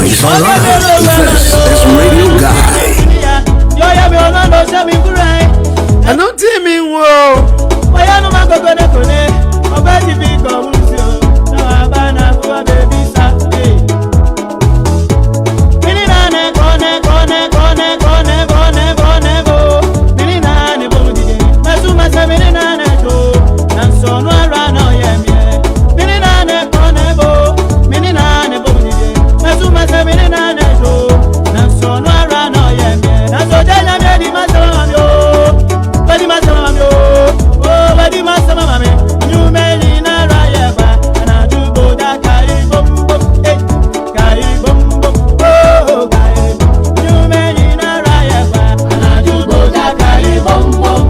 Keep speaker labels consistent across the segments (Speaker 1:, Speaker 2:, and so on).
Speaker 1: Always online. This is Radio Guy.
Speaker 2: I don't tell me whoa. I am not going to go. About the big no abana for baby Saturday. Minina kone. Minina ne bodi. Masuma sa minina ne do. And so no rano yemye. Minina ne kone bo. Minina ne bodi. Masuma sa minina ne do. And so no rano yemye. And so janya me di masama yo. Badi masama yo. Oh badi masama me. You me na rayeba. Na ju go da kai bom bom. Kai bom bom. Oh kai. You me na rayeba. Na ju go da kai bom bom.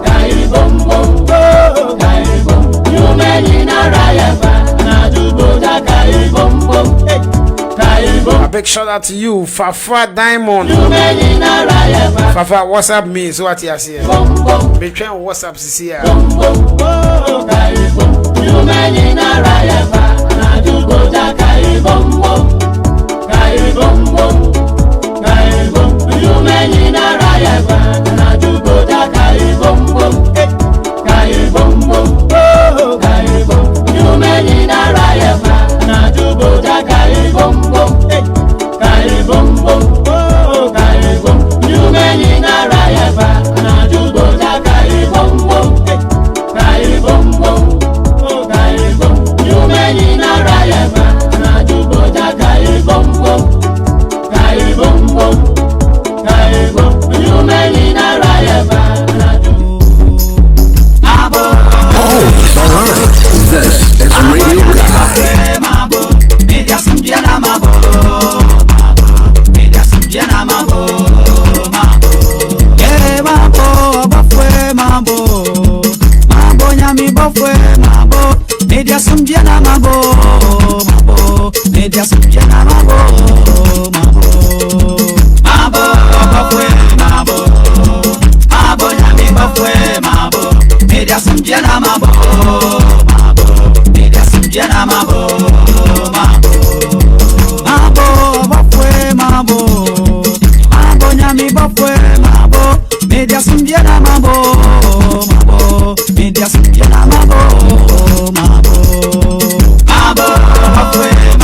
Speaker 2: Kai bom bom. Oh kai bom. You me na rayeba. Na ju go da kai bom bom. Kai bom.
Speaker 3: A big shout out to you, Fafa Diamond.
Speaker 2: You me na rayeba.
Speaker 3: Fafa, WhatsApp me, so what you say?
Speaker 2: Bom bom.
Speaker 3: Be trying WhatsApp CC.
Speaker 2: Bom bom. Oh kai bom. You me na rayeba. Na ju go da kai bom bom. Kai bom bom. Kai bom. You me na rayeba. Na ju go da kai bom bom. Kai bom bom. Oh kai bom. You me na rayeba. Na ju go da kai bom bom. Kai bom bom. Oh kai bom. You me na rayeba. Na ju go da kai bom bom. Kai bom bom. Oh kai bom. You me na rayeba. Na ju go da kai bom bom. Kai bom bom. Kai bom. You me na rayeba. Na ju.
Speaker 1: Always online. This is Radio Guy.
Speaker 4: Media Sambiana Mabo. Media Sambiana Mabo. Yeah, Mabo, Bafwe Mabo. Mabo Nyami Bafwe Mabo. Media Sambiana Mabo. Media Sambiana Mabo. Mabo, Bafwe Mabo. Mabo Nyami Bafwe Mabo. Media Sambiana Mabo. Media Sambiana Mabo. Media Sambiana Mabo, Media Sambiana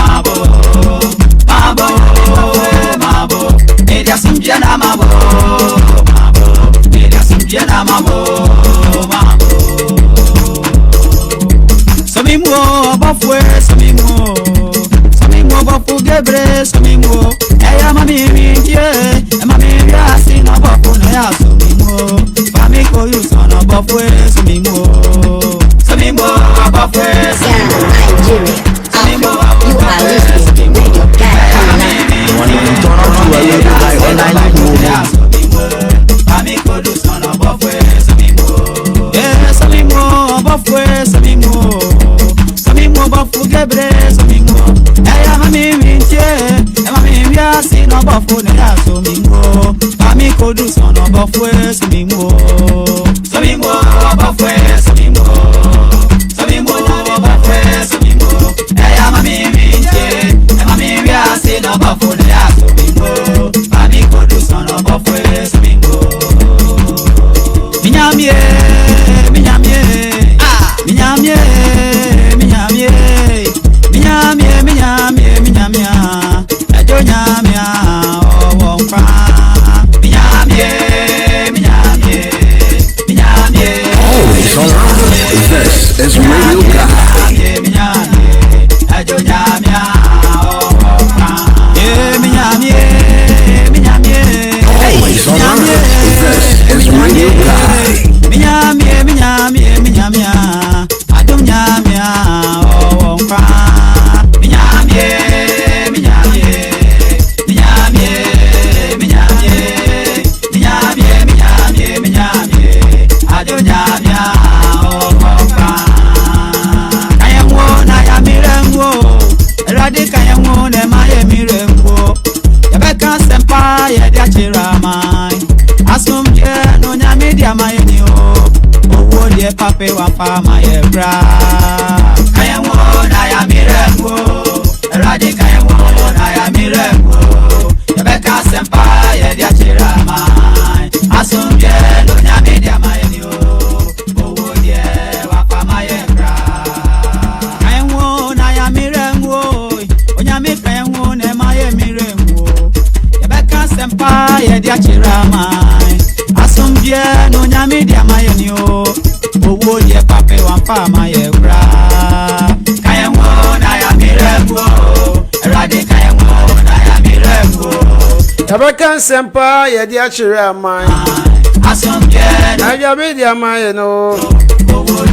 Speaker 4: Mabo, Mabo, Media Sambiana Mabo, Media Sambiana Mabo, Samimo Bafwe, Samimo Bafu Gebre, Samimo, Eya Mami Mintie, Mami Biasi na Bafu na ya Samimo, Famiko you son of Bafwe, Samimo, Bafwe,
Speaker 5: Nigeria, you are listening to Radio Guy online.
Speaker 1: When you turn on to a Radio Guy online, you move.
Speaker 4: Famiko you son of Bafwe, Samimo, yeah, Samimo, Bafwe, Samimo, Bafu Gebre, Samimo, Eya Mami Mintie, Mami Biasi na Bafu na ya Samimo, Famiko you son of Bafwe, Samimo, Bafwe, Samimo, Bafwe, Samimo, Eya Mami Mintie, Mami Biasi na Bafu na ya Samimo, Famiko you son of Bafwe, Samimo, Minyamie, Ejo nyamia, wonfa,
Speaker 1: Always online. This is Radio Guy.
Speaker 4: Ejo nyamia, wonfa,
Speaker 1: Always online. This is Radio Guy.
Speaker 4: Adum nyamia, wonfa, Pape wa fama ye bra kayanwo na ya mirengo radi kayanwo na ya mirengo mine. Asombie no nyame dia maye o. Owo ye pape wampa maye bra. Kaya mo na ya mirego. Erade kaya mo na ya mirego.
Speaker 3: Tabaka sempa ye dia chire aman.
Speaker 4: Asombie
Speaker 3: na ya be dia maye no.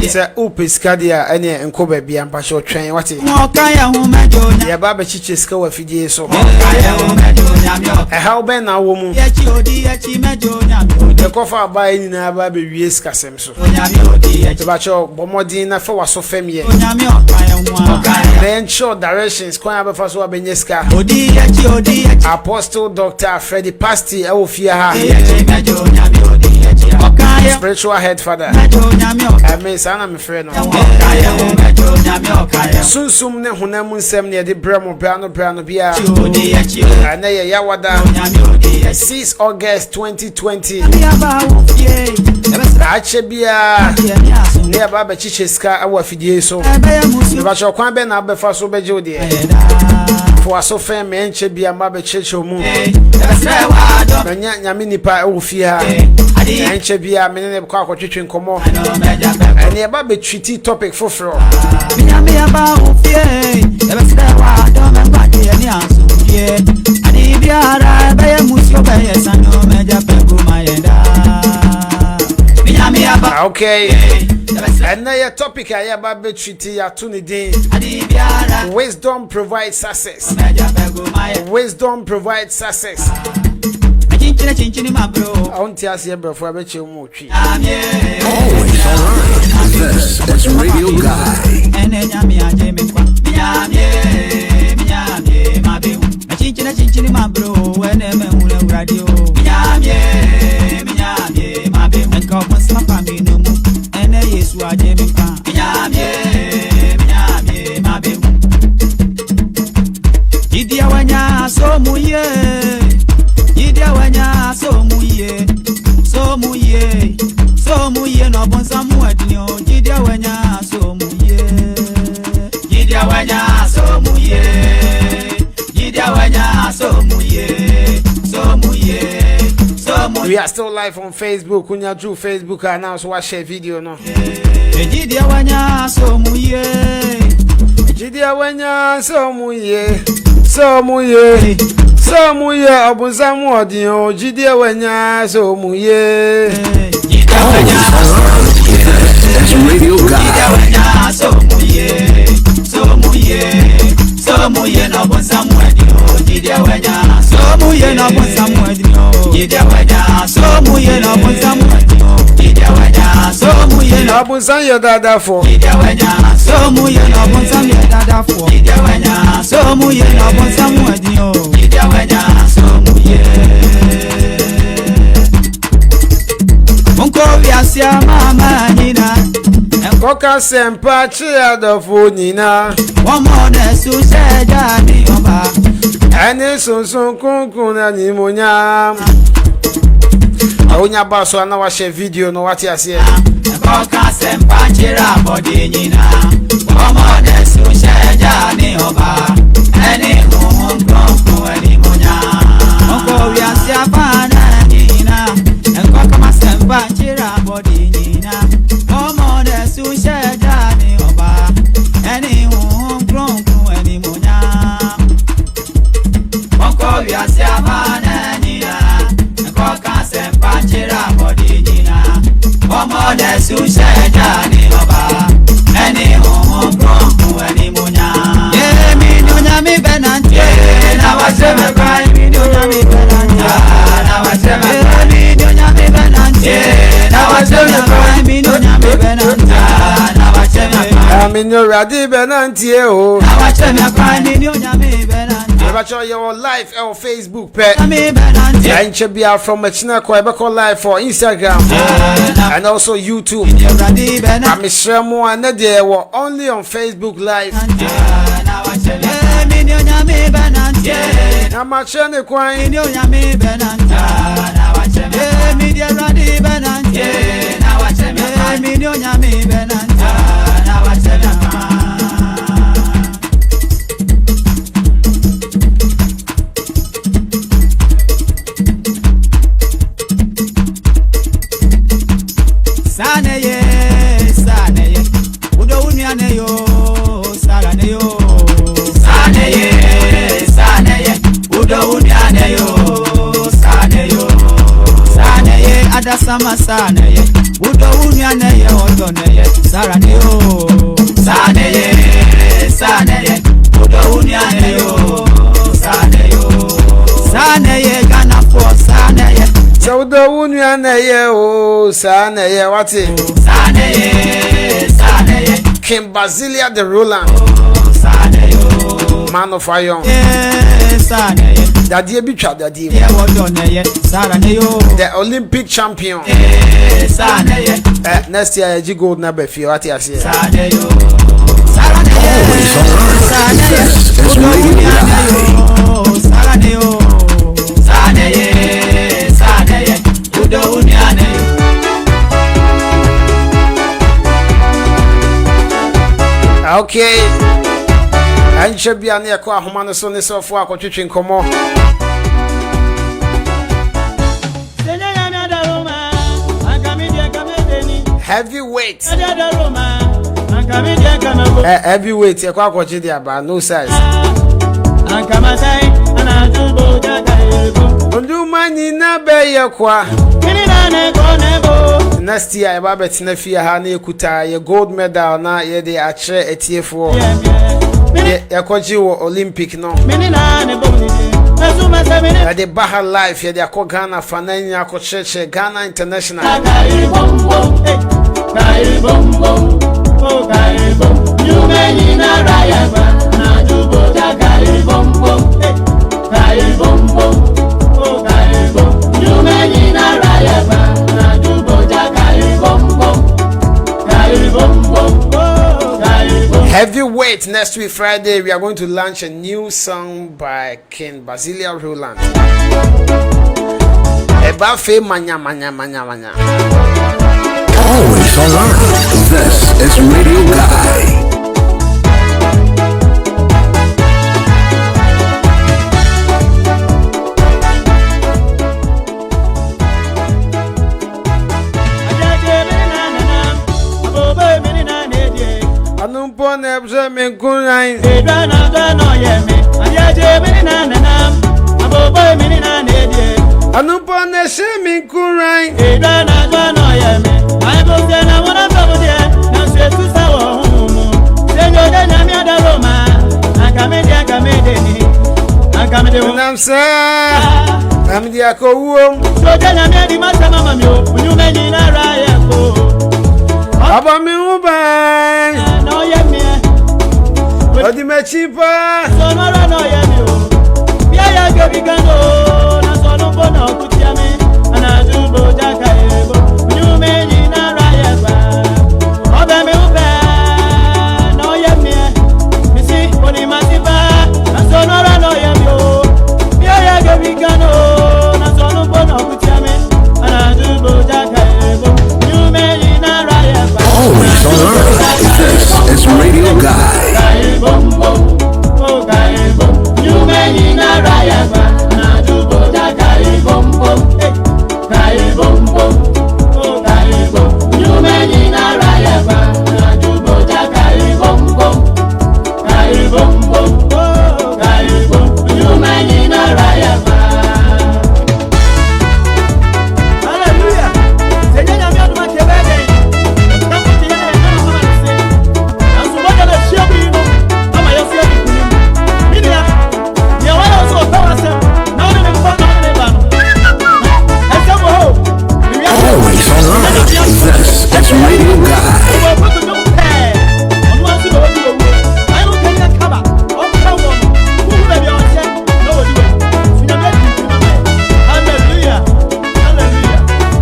Speaker 3: Say upiskadia ene enkoba bia mpasho twen wate.
Speaker 4: Mo kaya hu mejo nya.
Speaker 3: Ye ba be chiche ska wa fidie so.
Speaker 4: Kaya hu mejo nya.
Speaker 3: How ben na wo mu.
Speaker 4: Ye chi odi ye chi mejo nya.
Speaker 3: Ye kofa ba ni na ba be wie skasem so.
Speaker 4: Nya odi ye.
Speaker 3: Te ba cho bomodin na fa waso fam ye.
Speaker 4: Nya mi okaya hu.
Speaker 3: Then show directions kwa ba fa so abenye ska.
Speaker 4: Odi ye chi odi ye chi.
Speaker 3: Apostle Dr. Freddy Pasti e wo fie ha.
Speaker 4: Ye chi mejo nya mi odi ye chi. Okaya.
Speaker 3: Spiritual head father.
Speaker 4: Mejo nya mi okaya.
Speaker 3: I mean sana me frɛ no.
Speaker 4: Okaya hu mejo nya mi okaya.
Speaker 3: Sunsum ne honam nsɛm ne de bramo brano bia.
Speaker 4: Odi ye chi.
Speaker 3: Na ye yawada.
Speaker 4: Nya mi odi ye.
Speaker 3: 6 August 2020.
Speaker 4: Mi aba wo fie.
Speaker 3: Ache bia
Speaker 4: Ye mi aso.
Speaker 3: ne ba ba chiche ska awa fidie so.
Speaker 4: Ebe ya musu.
Speaker 3: Ba cho kwan be na be fa so be je ode.
Speaker 4: Eda.
Speaker 3: For aso fam me enche bia ma be cheche mu.
Speaker 4: Ebe wa do.
Speaker 3: Banya nyame nipa e wo fie ha.
Speaker 4: Adi.
Speaker 3: Enche bia me ne kwa kwatwetwe nkomo.
Speaker 4: No meja pe.
Speaker 3: Ne ba be treaty topic foforo.
Speaker 4: Mi aba wo fie. Ebe wa do me gba di ye ni aso fie. Adi biara ebe ya musu be ye sano meja pe go mayenda. Mi aba.
Speaker 3: Okay. And now your topic I about be treaty ya to ni din.
Speaker 4: Adi biara.
Speaker 3: Wisdom provides success.
Speaker 4: Meja pe go mayenda.
Speaker 3: Wisdom provides success.
Speaker 4: Chinchini ma bro.
Speaker 3: I want to ask you before I bet you more tree.
Speaker 1: Always online. This is Radio Guy.
Speaker 4: Chinchini ma bro. Ene me hule radio. Enka opa pa mi no mu. Ene Yesu aje mi pa. Idia wanya so mu ye. Idia wanya so mu ye. So mu ye. So mu ye no bon samu adinyo. Idia wanya so mu ye. Idia wanya so mu ye. Idia wanya so mu ye. So mu ye.
Speaker 3: We are still live on Facebook. Kunya Drew Facebook and now so I share video no.
Speaker 4: Idia wanya so mu ye.
Speaker 3: Idia wanya so mu ye. So mu ye. So mu ye obun samu odin o. Idia wanya so mu ye.
Speaker 4: Idia wanya
Speaker 1: That's Radio Guy.
Speaker 4: Idia wanya so mu ye. So mu ye. So mu ye no bon samu adin o. Idia wanya so mu ye no bon samu adin o. Idia wanya so mu ye no bon samu adin o. Idia wanya so mu ye no
Speaker 3: Obun san your dada for.
Speaker 4: Idia wanya so mu ye no bon samu dada for. Idia wanya so mu ye no bon samu adin o. Idia wanya so mu ye. Monko biasia mama nina.
Speaker 3: Koka sempa chi adofo nina.
Speaker 4: One more than so said Johnny Oba.
Speaker 3: Ene sonson kunkun na ni monya. Awunya ba so na wa share video no wati ase.
Speaker 4: Koka sempa chira body nina. One more than so said Johnny Oba. Any home from any monya. Monko biasia pana nina. And Koka sempa chira body nina. One more than so said Johnny Oba. Any home from any monya. Monko biasia pana nina. And Koka sempa chira body nina. One more than so said Johnny Oba. Any home from any monya. Yeah, me no nyami benanti. Yeah, now I say me cry. Me no nyami benanti. Now I say me cry. Me no nyami benanti. Yeah, now I say me cry. Me no nyami benanti. Now I say me cry.
Speaker 3: Ami no radi benantie o.
Speaker 4: Now I say me cry. Me no nyami benanti.
Speaker 3: Eba cho your live on Facebook pe.
Speaker 4: Nyami benanti.
Speaker 3: Enche bia from Machina ko eba ko live for Instagram and also YouTube.
Speaker 4: Radi benanti.
Speaker 3: Ami share mo and dey only on Facebook live.
Speaker 4: Now I say me no nyami benanti.
Speaker 3: Na ma share ne kwan.
Speaker 4: Me no nyami benanti. Now I say me dey radi benanti. Now I say me no nyami benanti. Now I say sama saneye Udo unyaneye odoneye Saraneye Saneye Udo unyaneye Saneye Ghana for Saneye
Speaker 3: So the unyaneye saneye what it?
Speaker 4: Saneye
Speaker 3: King Basilia the Roland Man of Iron
Speaker 4: Saneye
Speaker 3: Daddy Bicha Daddy the Olympic champion next year you gold number few what you say okay and should be an echo humano so ne so for akotwetwe nkomo heavyweight heavyweight ekwa akwoche dia ba no size Onduma ni na be yekwa next year eba betina fie ha na ekuta ye gold medal na ye de achre etiefo ye kwaji wo Olympic no ya de Baha Life ya de akogana fananya akocheche Ghana International Heavyweight next week Friday we are going to launch a new song by King Basilia Roland. Ebafe manya.
Speaker 1: Always online. This is Radio Guy.
Speaker 3: Anumpo nebze menkunain Anumpo neshe menkunain Namsa Amdi akowo Aba mi uba
Speaker 2: no ye me
Speaker 3: Odi me chipa
Speaker 2: so no ye me o bia ya go bigano na so no bona okutia me ana du boja kaebo you me ni na ra ye ba oba mi uba no ye me mi si oni masiba na so no ye me o bia ya go bigano na so no bona okutia me ana du boja kaebo you me ni na ra ye ba
Speaker 1: Always online. This is Radio Guy.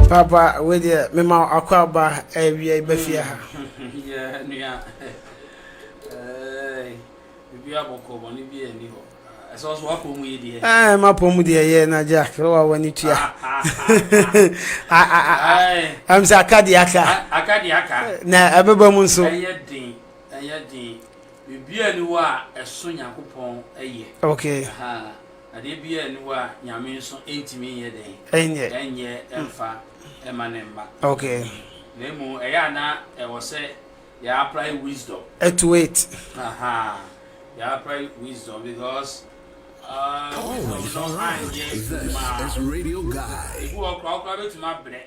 Speaker 3: Papa with the mema akwaba ewia ibafia ha
Speaker 6: yeah nia bibia boko boni bi ani ho eso so wapo mu yedi
Speaker 3: ma pomu de ye na jack wa wani tua am sa akadi aka na abeba mu nso
Speaker 6: ayedin bibia ni wa eso yakopon eye
Speaker 3: okay
Speaker 6: ade bia ni wa nyame nso entimi ye den enye emfa emanemba
Speaker 3: okay
Speaker 6: nemu eya na wo se ya apply wisdom
Speaker 3: to wait
Speaker 6: ya apply wisdom because
Speaker 1: Always online. This is Radio Guy.
Speaker 6: Who are crowd to my bread.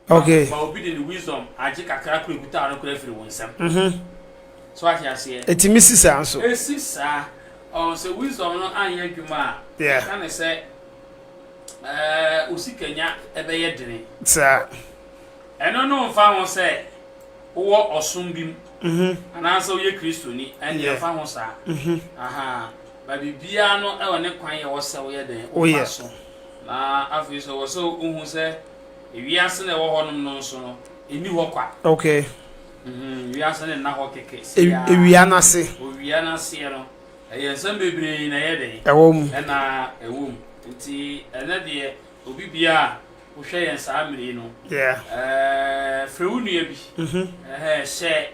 Speaker 3: Okay.
Speaker 6: But obi the wisdom aje kakra kura kuta no kura firi wonsam. So ati ase.
Speaker 3: Eti Mrs. Anso.
Speaker 6: Esisa so wisdom no anya dwuma.
Speaker 3: Yeah.
Speaker 6: Can say usikanya ebeye dene.
Speaker 3: Sir.
Speaker 6: Eno no mfa ho say wo osum bim. Anansa wo ye Kristo ni ene fa ho sa. Aha. Ba bibia no e wone kwan ye wo se wo ye den.
Speaker 3: Oh yes.
Speaker 6: Na afi so wo so uhu se ewiase na wo honum no so no eni wo kwa.
Speaker 3: Okay.
Speaker 6: Ewiase na ho keke.
Speaker 3: Ewia na se.
Speaker 6: Owia na se no. Ensem bebre na ye den.
Speaker 3: Ewom.
Speaker 6: Na ewom. Nti ene de obi bia wo hwe yen sa amiri no.
Speaker 3: Yeah.
Speaker 6: Frewunua bi. She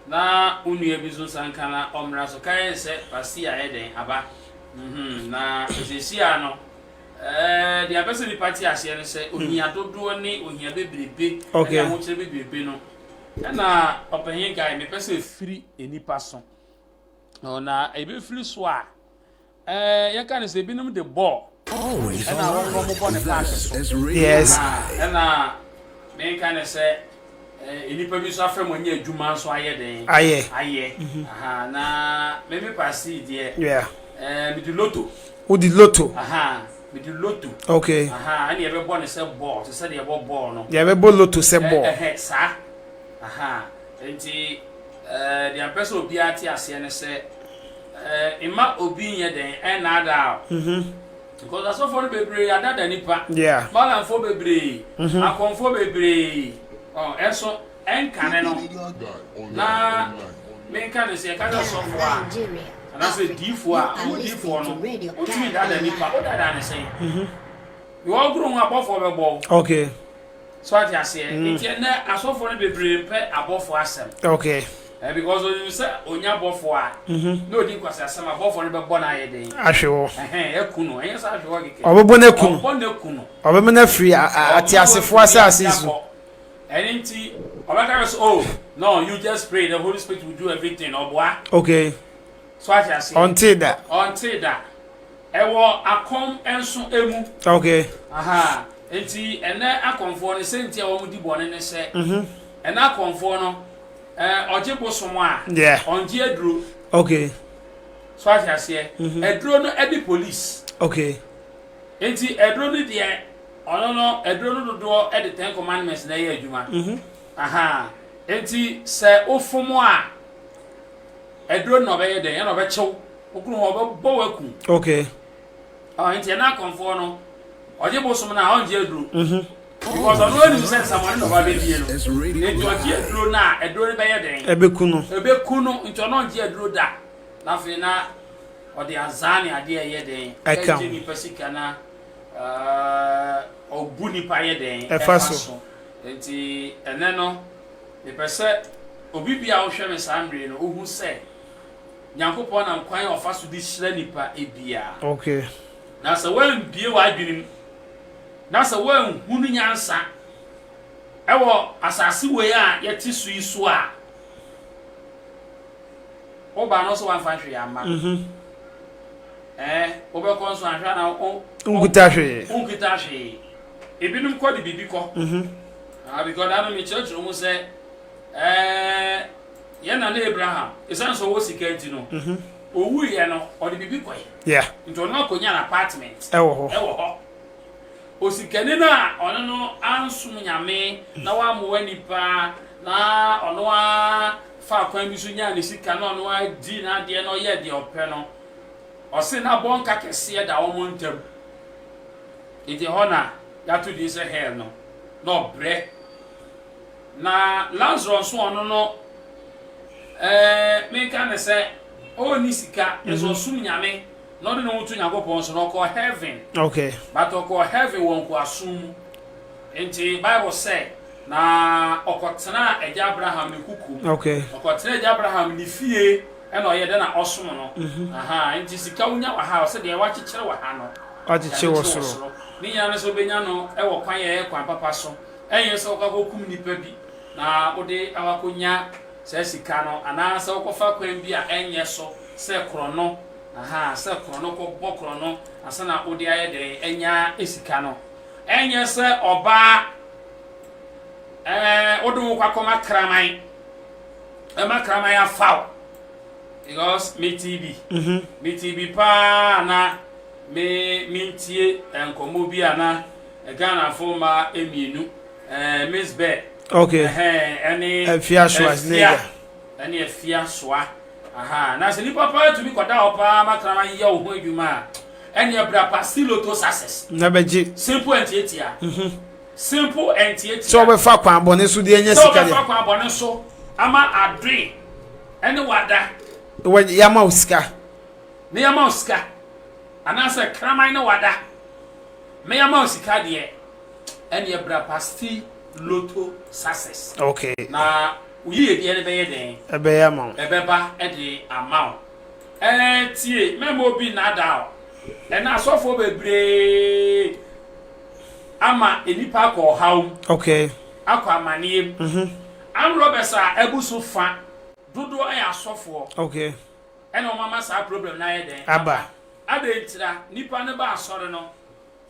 Speaker 6: na unua bi so sankana omra so kai se pasi a ye den aba. Na esisia no the abese ni party ase no se ohia dodo ni ohia bebrebe na mo kire bebrebe no na opanyin guy me pese free enipa so na ebe free so a ye kan se binum the ball
Speaker 1: Always
Speaker 6: and I want to go on
Speaker 3: yes.
Speaker 6: And me kan se enipa bi so afem onye adwuma so aye den aye na me pasi die
Speaker 3: yeah
Speaker 6: me di lotto
Speaker 3: Udi Lotto.
Speaker 6: With the lotto.
Speaker 3: Okay.
Speaker 6: And you ever born a set ball to say the ball no.
Speaker 3: Yeah, we ball Lotto se ball.
Speaker 6: Sir. And the person will be at here and say in my opinion then and nada. Because that's all for the baby at that nipa.
Speaker 3: Yeah.
Speaker 6: Malan for baby. I come for baby. Oh, and so and caneno. Na me can say kind so far.
Speaker 5: Nigeria.
Speaker 6: And I say D4, D4 no. What you mean that nipa? What that say? You all grown up for the ball.
Speaker 3: Okay.
Speaker 6: So I say, it na aso for the bebre pe above for asem.
Speaker 3: Okay.
Speaker 6: Because when you say onya above for no din kwase asem above for the be born aye den.
Speaker 3: Ahwewo.
Speaker 6: Ekuno, enye sa ahwewo keke.
Speaker 3: Obebo na kun.
Speaker 6: Obebo kuno.
Speaker 3: Obebo na free ati asefo asase su.
Speaker 6: Anything obaka say oh, no, you just pray the Holy Spirit will do everything obwa.
Speaker 3: Okay.
Speaker 6: So I say
Speaker 3: Until that.
Speaker 6: Ewo akom enso emu.
Speaker 3: Okay.
Speaker 6: Enti ene akomfo ne senti a wo di bone ne se. Ene akomfo no oje bosomo a.
Speaker 3: Yeah.
Speaker 6: Onje aduro.
Speaker 3: Okay.
Speaker 6: So I say aduro no e be police.
Speaker 3: Okay.
Speaker 6: Enti aduro no de ono no aduro no dodo e the 10 commandments na ye adwuma. Enti se ofomo a edro no be ye den no be chew okunu ho be bowaku.
Speaker 3: Okay.
Speaker 6: Enti na konfo no oje bosom na onje edro. Because ono any sense someone no ba be die no. Enti oje edro na edro be ye den. Ebeku no enti ono onje edro da. Na fe na ode azani ade ye den. Eje ni pasika na obuni pa ye den.
Speaker 3: Efaso.
Speaker 6: Enti ene no me pese obi bia wo hwe me samre no ohu se Nyankopon na kwan ofa so di hyira nipa ebia.
Speaker 3: Okay.
Speaker 6: Na se wan bie wa adwinim. Na se wan hunu nyansa. Ewo asase we a yeti su isu a. Oba no so wan fa hwe ama. Oba kon so ahwa na
Speaker 3: unkuta hwe.
Speaker 6: Unkuta hwe. Ebinum ko di bibi ko. Because I don't me church room say yana na Abraham isan so wo sikenti no owu ye no o de bibi koy
Speaker 3: yeah
Speaker 6: nto no akonya na apartment
Speaker 3: ewo
Speaker 6: ho o sikeni na ono no ansum nyame na wa mo wanipa na ono a fa kwan bi so nya ne sika na ono a di na de no ye de opɛ no o se na bonka kese da wo montam ide hona ya to di se hell no bre na Lazarus ono no me kan say o ni sika eso sum nyame no de no wutu Nyankopon so no call heaven.
Speaker 3: Okay.
Speaker 6: But o call heaven won ko asum. Enti Bible say na okotena eja Abraham ni kuku.
Speaker 3: Okay.
Speaker 6: Okotena eja Abraham ni fie e na oyede na osum no. Enti sika unya wa ha o se de wa kikere wa ha no.
Speaker 3: Achiche wo soro.
Speaker 6: Ni nya so benya no e wo kwan ye kwan papa so. Enye so ka kum nipa bi na ode awakonya se sika no ana se wokofa kwan bi a enye so se krono se krono ko bokrono asa na ode aye de enya esika no enye se oba odo kwa koma kraman ema kraman ya foul because me TV me TV pa na me mintie enkomo bi ana Ghana former emienu Miss Bear
Speaker 3: okay
Speaker 6: any
Speaker 3: Afia Schwarzenegger
Speaker 6: any Afia Schwa aha na se ni papa to bi koda opa makrama ye wo ho adwuma any abra pasiloto success
Speaker 3: na beji
Speaker 6: simple and tietia simple and tietia
Speaker 3: so be fa kwan bone so de anya sika de
Speaker 6: so be fa kwan bone so ama adre any wada
Speaker 3: we yama usika
Speaker 6: me yama usika ana se kraman na wada me yama usika de any abra pasti loto success
Speaker 3: okay
Speaker 6: na uyi de ene be yeden
Speaker 3: ebe yama
Speaker 6: ebeba ede amount tie memo bi na da na asofo bebre ama enipa ko haum
Speaker 3: okay
Speaker 6: akwa amanem am robesa ebusu fa dodo ay asofo
Speaker 3: okay
Speaker 6: ena o mama sa problem na yeden
Speaker 3: aba
Speaker 6: adentira nipa ne ba asore no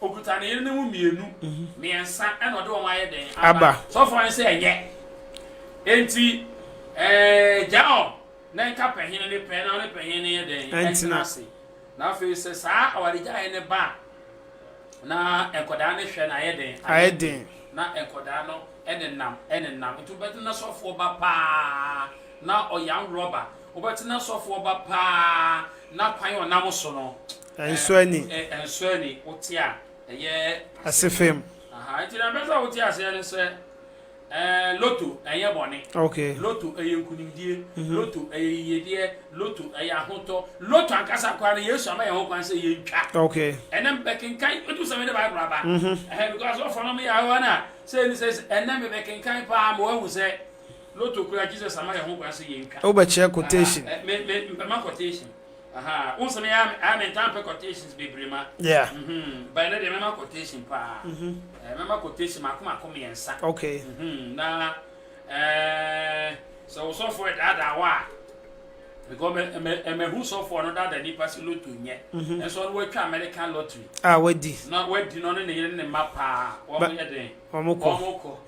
Speaker 6: okuta ne yene mu mienu miensa ena o de o ma yeden
Speaker 3: aba
Speaker 6: sofo an se enye enti jao na nka pehine ne pe na ne pehine yeden
Speaker 3: entina
Speaker 6: na fe se sa awarija ne ba na ekoda ne hwe na yeden
Speaker 3: ayeden
Speaker 6: na ekoda no enenam ntu beti na sofo ba pa na oyan rubber obeti na sofo ba pa na kwan onam so no
Speaker 3: enso ani
Speaker 6: otia eye
Speaker 3: asefem
Speaker 6: aha nti na beta otia ase ne se loto eye bone
Speaker 3: okay
Speaker 6: loto eye nkunimdie loto eye yedie loto eye ahoto loto ankasa kwa na Yesu ama ye ho kwan se ye ntwa
Speaker 3: okay
Speaker 6: enem bekinkan etu se me de Bible aba because of no me ya wana say ni say enem bekinkan pa mo hu se loto kura Jesus ama ye ho kwan se ye ntwa
Speaker 3: oba check quotation
Speaker 6: me ma quotation aha unse me am tampe quotations bebrema
Speaker 3: yeah
Speaker 6: by na de me ma quotation pa me ma quotation makoma komiensa
Speaker 3: okay
Speaker 6: na so for that wa because me who so for no that the person lotto nye and so we twa American lottery
Speaker 3: wedi
Speaker 6: na wedi no ne yire ne mapa wo ye den omoko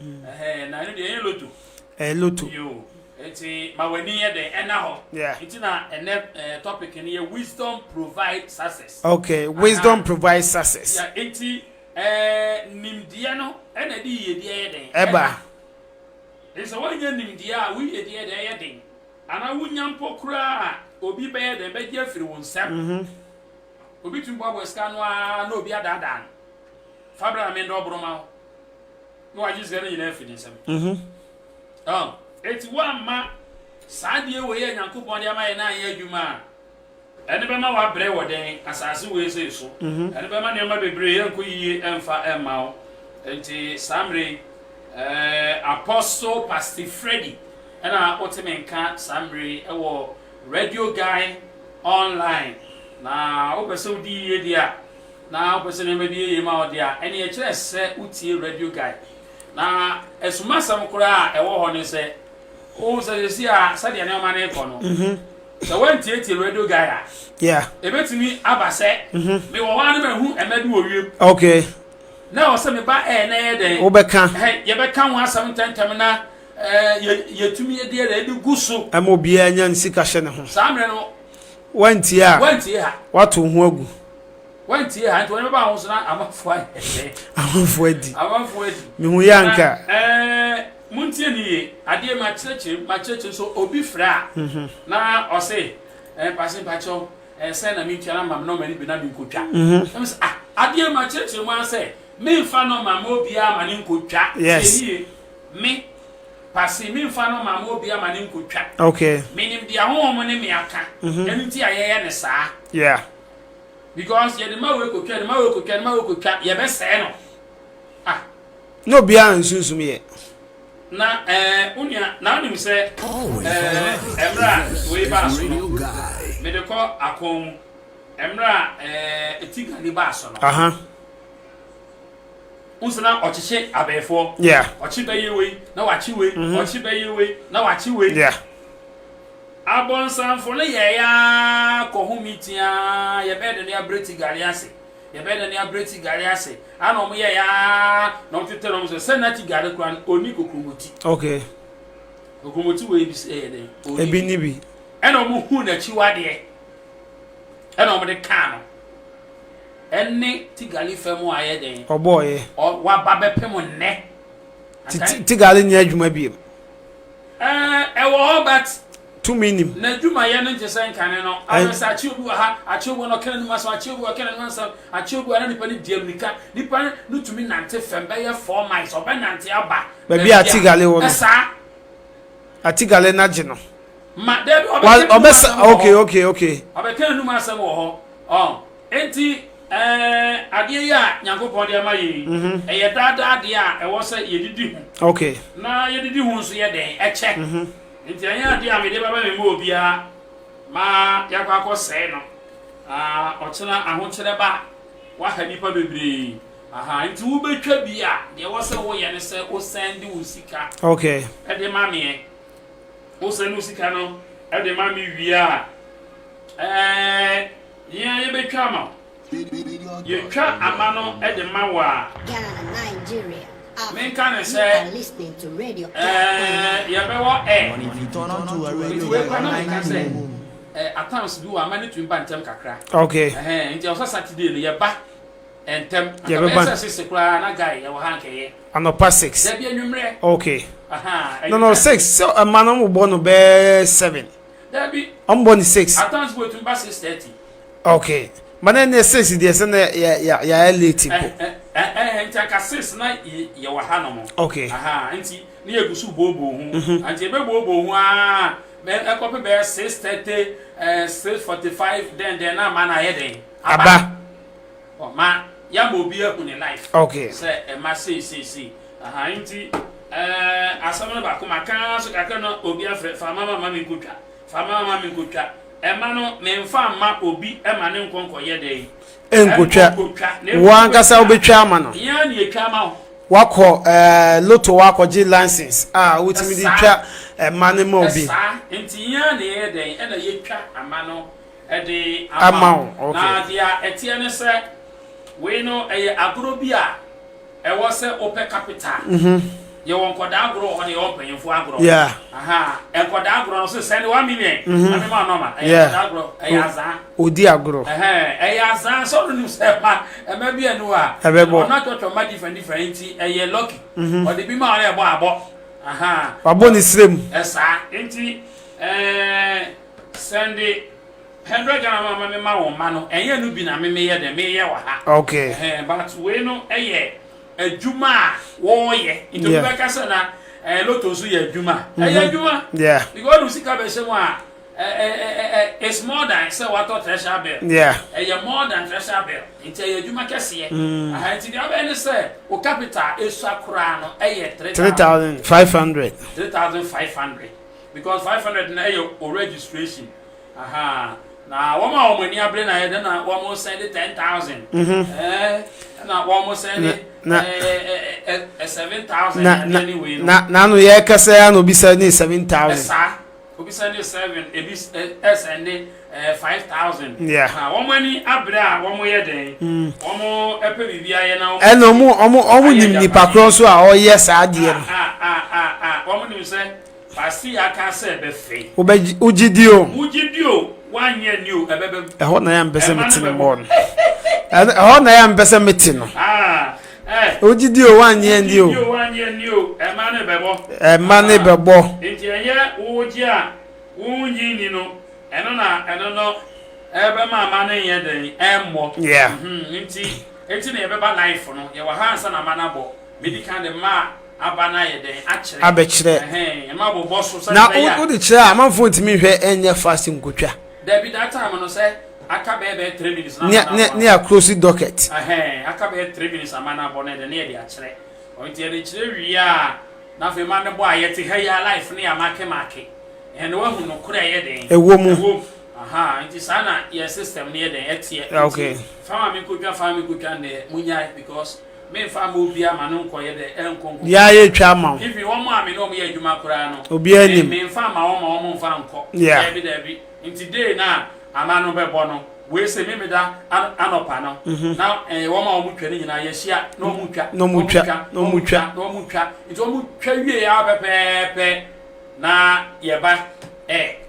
Speaker 6: na ne de lotto
Speaker 3: lotto
Speaker 6: yo enti ma wani ye den ena ho
Speaker 3: yeah
Speaker 6: enti na topic ni wisdom provide success
Speaker 3: okay wisdom provides success
Speaker 6: yeah enti nimdia no ena di yedi ye den
Speaker 3: eba
Speaker 6: esa wanya nimdia wi yedi ye den ye den ana wunyampo kura obi be ye den be gi afiri won sam obi tumbo aboska no a na obi adada fabra me ndo broma no ajis gane ina afiri sam eti wa ma saadie we ye nyankopon de ama ye na ye adwuma ene be ma wa bre wo den asase we se so ene be ma ne ma bebre ye nko yiye emfa emma enti samre apostle pastor Freddy ena otemenka samre ewo radio guy online na opese odi ye dia na opese ne medi ye ma odia ene ye kire se utie radio guy na esuma sam kura ewo ho ne se o se si a sadia ne ma ne ko no so when tie radio guy a
Speaker 3: yeah
Speaker 6: ebetimi abase me wo wa ne ma hu emadu owiem
Speaker 3: okay
Speaker 6: na o se me ba na ye den
Speaker 3: obeka
Speaker 6: ye beka ho asam tantem na ye tumi ye de edi guso
Speaker 3: amobia nya nsika hye ne ho
Speaker 6: samre no
Speaker 3: wanti ha wato ho agu
Speaker 6: wanti ha nto ne ba ho so na amafo adi
Speaker 3: me hu yanka
Speaker 6: muntie ni ade ma chereche so obi fra na o se pasin pacho se na mi tia na no mani bi na bi nkotwa ade ma chereche mu an se me fa no ma obi a mani nkotwa
Speaker 3: yes
Speaker 6: me pasi mi fa no ma obi a mani nkotwa
Speaker 3: okay
Speaker 6: minim dia ho mo ne me aka eni ti ayeye ne saa
Speaker 3: yeah
Speaker 6: because ye de ma we kokwa ye be se no
Speaker 3: no bia nsusum ye
Speaker 6: na unya na nim se emra we ba so me de ko akon emra etika ni ba so no unsana ochiche abefo
Speaker 3: yeah
Speaker 6: ochi be yewe na wachi we ochi be yewe na wachi we
Speaker 3: yeah
Speaker 6: abonsan fo le ye ya ko humitia ye be de ya breti gariase ye be na abreti gari ase ana omo ye ya na otete no so se na ti gari kwan oni kokromoti
Speaker 3: okay
Speaker 6: kokromoti we bi se de
Speaker 3: ebi ni bi
Speaker 6: ena omo hu na chi wade ena omo de ka no enne ti gari femu aye den
Speaker 3: oboye
Speaker 6: wa ba be pem nne
Speaker 3: ti gari ni adwuma bi
Speaker 6: ewo but
Speaker 3: 2 minim
Speaker 6: na dwuma ye no ntesen kan no awesa achiobu ha achiobu no kan no so achiobu kan no so achiobu na nipa ni diamnika nipa no tumi nante fembe ye 4 miles obe nante aba
Speaker 3: baby atigale wo no atigale na je no
Speaker 6: ma debi
Speaker 3: obesa okay
Speaker 6: obe kan no masem wo ho enti ade ya nyankopon de ma yi eye dada ade a ewo se yedidi hu
Speaker 3: okay
Speaker 6: na yedidi hu so ye den check nti anya ade a me de baba me mo obia ma yakwa akose no ochena ahokyere ba wa ha nipa bebre nti wo betwa bi a de wo se wo ye ne se o send wo sika
Speaker 3: okay
Speaker 6: e de ma me o send wo sika no e de ma me wi a ye betwa ma ye twa amano e de ma wa
Speaker 5: Ghana, Nigeria.
Speaker 6: Men can say
Speaker 5: Listening to radio.
Speaker 6: ya be wo
Speaker 1: If you turn on to a radio,
Speaker 6: we
Speaker 1: like
Speaker 6: can
Speaker 1: online
Speaker 6: say
Speaker 1: news.
Speaker 6: at times do a man to bantem kakra
Speaker 3: okay
Speaker 6: nti o Saturday no ye ba entem
Speaker 3: Yeah, be ban.
Speaker 6: se kura na guy ya wo hankeye
Speaker 3: anopa 6
Speaker 6: da bi anwumre
Speaker 3: okay no 6 so a man mo bo no be 7
Speaker 6: da bi
Speaker 3: am bo ni 6
Speaker 6: at times go to ba 6:30
Speaker 3: okay man na 6 dey say na ya late po
Speaker 6: nti aka 6 na ye wo ha no mo
Speaker 3: okay
Speaker 6: nti ni egusu bobo hu nti be bobo hu be ekope be 6:30 6:45 then na man aye den
Speaker 3: aba
Speaker 6: ma ya mo bi ehu ni life
Speaker 3: okay
Speaker 6: say e ma say nti asamana ba ko maka so kakra no obi afre fa mama mi nkotwa e ma no me mfa ma obi e ma ne nkonko ye den
Speaker 3: enkotwa wankasa obetwa ama no
Speaker 6: ya ni etwa ma
Speaker 3: wako loto wako G license wutimi di twa mane mo bi
Speaker 6: nti ya na ye den e na ye twa ama no e de
Speaker 3: ama okay
Speaker 6: na dia etie ne se we no eye agro bi a e wo se ope capital ye won koda agro ho ne yo panyefo agro
Speaker 3: yeah
Speaker 6: enkoda agro no so send 1 million ami ma no ma enkoda agro aza
Speaker 3: odi agro
Speaker 6: aza so no se ma e ma bi enu a na toto ma different eye lucky o de bi ma re abo
Speaker 3: wabo ni srem
Speaker 6: esa enti send 100 Ghana mama me ma won ma no enye no bi na me ye de me ye wa ha
Speaker 3: okay
Speaker 6: but we no eye adwuma wo ye into be ka say na loto so ye adwuma adwuma
Speaker 3: yeah
Speaker 6: because you see ka be say mo it's more than say what treasure bill
Speaker 3: yeah
Speaker 6: more than treasure bill into adwuma kese ye nti dia be ne say o capital esu akura no
Speaker 3: 3,500
Speaker 6: because 500 na o registration na woma omani abre na yede na womo send 10,000 na womo send 7,000 anyway
Speaker 3: na no ye kasa ya no bisa ni 7,000
Speaker 6: sa obi send 7 ebi send 5,000
Speaker 3: yeah
Speaker 6: womo ni abre a womo yede womo epe bibia ye na
Speaker 3: eno omo nim nipa cross so a o yes ade no
Speaker 6: womo nim se pasi aka se be fe
Speaker 3: ugidio
Speaker 6: wanye new ebebe
Speaker 3: eho na ya mbese metin mo no eho na ya mbese metin no ugidio wanye new emane bebo
Speaker 6: enti enye woji a wunyi ni no eno no ebe ma na yen den emmo
Speaker 3: yeah
Speaker 6: enti na ebeba life no ye wa hansa na mana bo medical de ma abana ye den akire
Speaker 3: abekire
Speaker 6: ma bo boss so
Speaker 3: na wo de kire amanfo ntimi hwe enye fasting nkotwa
Speaker 6: David that time no say aka be 3 minutes
Speaker 3: na ne close docket
Speaker 6: aka be 3 minutes amana bonne de ne de akire o nti de kire wi a na fe ma ne bo ayete ha ya life ne ya make ene wa hu no kura ye den
Speaker 3: ewo
Speaker 6: nti sana your system ne den etie
Speaker 3: okay
Speaker 6: fama mi kutwa ne munya because me fama obi ama no nkoye de enkonko
Speaker 3: ya ye twa ma
Speaker 6: if you want ma me no me adwuma kura no
Speaker 3: obi anim
Speaker 6: me fama wo ma wo mfa nko
Speaker 3: yeah
Speaker 6: bi nti day na ama no be bo no we say me da anopa no na wo ma wo mutwa ni nyina ye hia na wo mutwa nti wo mutwa wie ya pepepe na ye ba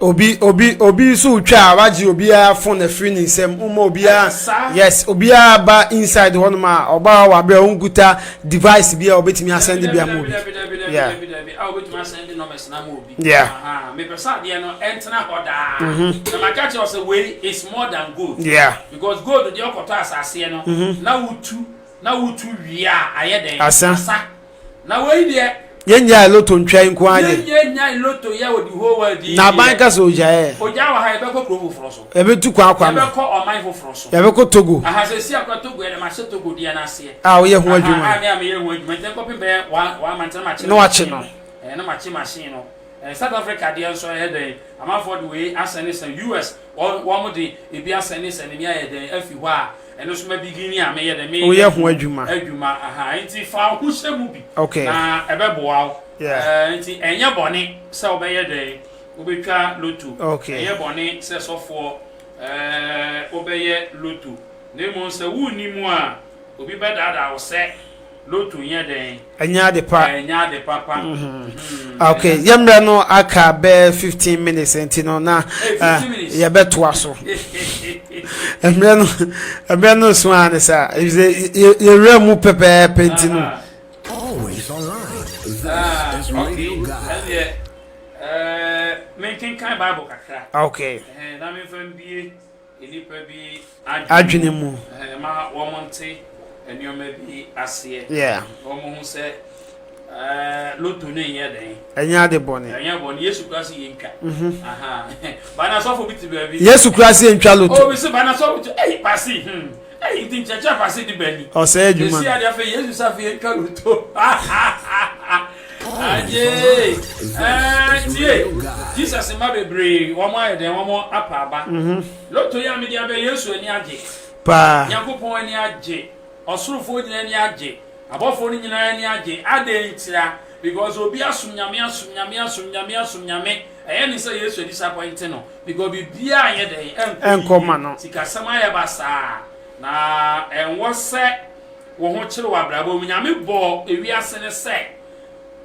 Speaker 3: obi so twa waji obi a phone na free ni sem obi a yes obi a ba inside one ma oba wa be onguta device bi a obetimi asend bi am obi
Speaker 6: yeah obetimi send numbers na mo obi me person dey no entena hoda na my catch us way is more than gold because gold dey okota asase no na wutu wia ayeden asa na we dey
Speaker 3: yenya loto ntwan nko anye
Speaker 6: yenya loto ya wodi ho wadi
Speaker 3: na banka so oja
Speaker 6: wa ha ebe ko krofu froso
Speaker 3: ebe tu kwa ebe
Speaker 6: ko oman fo froso
Speaker 3: ebe ko Togo
Speaker 6: aha se si akwa Togo e ma se Togo dia na se
Speaker 3: wo ye ho adwuma
Speaker 6: me ye ho adwuma ten ko pe be wa man ten ma che
Speaker 3: no wa che no
Speaker 6: na ma che machine no South Africa dia so he den ama for the way asene san US wo mo de e bi asene san ni aye den afi ho a eno so ma bigini a me ye den me
Speaker 3: wo ye ho adwuma
Speaker 6: aha nti fa ho shemu bi
Speaker 3: okay
Speaker 6: na ebe boa nti enye bone se obeye den obetwa lotu enye bone se sofo obeye lotu nemo se wuni mu a obi bedada wo se lotu nya den
Speaker 3: enya de
Speaker 6: papa
Speaker 3: okay yemre no aka be 15 minutes enti no na ye beto aso emre no so an sa ye remu pepe penti no
Speaker 1: always online
Speaker 6: okay making kind Bible kakra
Speaker 3: okay
Speaker 6: na me fam bie enipa bi
Speaker 3: adwene mu
Speaker 6: ma wo monte enioma bi ase wo mo hu se lotu ne ye den
Speaker 3: enya de bone
Speaker 6: Yesu Christ ye ntwa aha bana so for biti ba bi
Speaker 3: Yesu Christ ye ntwa lotu
Speaker 6: bi se bana so pasi tin chacha pasi di bani
Speaker 3: o se adwuma
Speaker 6: si ade afa Yesu sa fe ntwa lotu aje tie Jesus ma bebre wo mo aye den wo mo apaba lotu ya me dia be Yesu ani age
Speaker 3: pa
Speaker 6: Yakopon ani age osurufo nyina ani age abofo ni nyina ani age ade ntira because obi asumnyame eye ni say Yesu disappoint no because bibia anye den
Speaker 3: enkoma no
Speaker 6: sikasama ya basa na enwo se wo ho kire wa brabo nyame bo ewiase ne se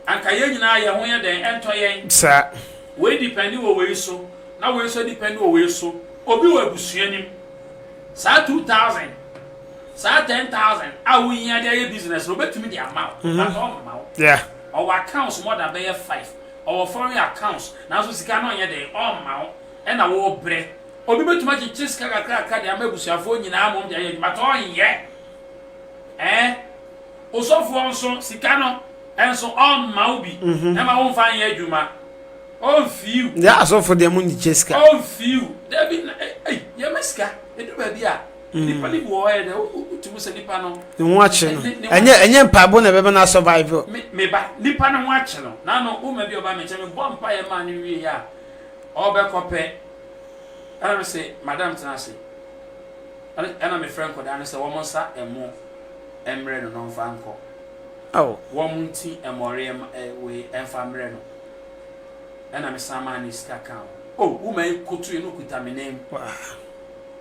Speaker 6: anka ye nyina ye ho ye den ento yen
Speaker 3: sa
Speaker 6: we depend wo we so na we so depend wo we so obi wa busuanim sa 2000 sa 10,000 awu yin ade business no betumi di amount na so amount our accounts more than 5 our foreign accounts na so sika no yen dey amount e na wo bre obi betuma chi sika kakra de amabusuafo nyina amom de aye but on ye osofo nso sika no enso amount bi e ma won fan ye adwuma on fiu
Speaker 3: asofo de mu ni sika
Speaker 6: on fiu David ye meska edu ba bia nipa ni wo e de utumu se nipa no
Speaker 3: nwo ache no enye mpabo na bebe na survive
Speaker 6: me ba nipa no ache no na no o ma bi oba me che me bo mpa ye ma ni wie ya o be kope ana se madam tenase ana me friend ko da na se wo mo sa emo emre no no fa nko wo mo nti emore we emfa mre no ana me sama ni ska kan wo ma ikutu no kuta me nem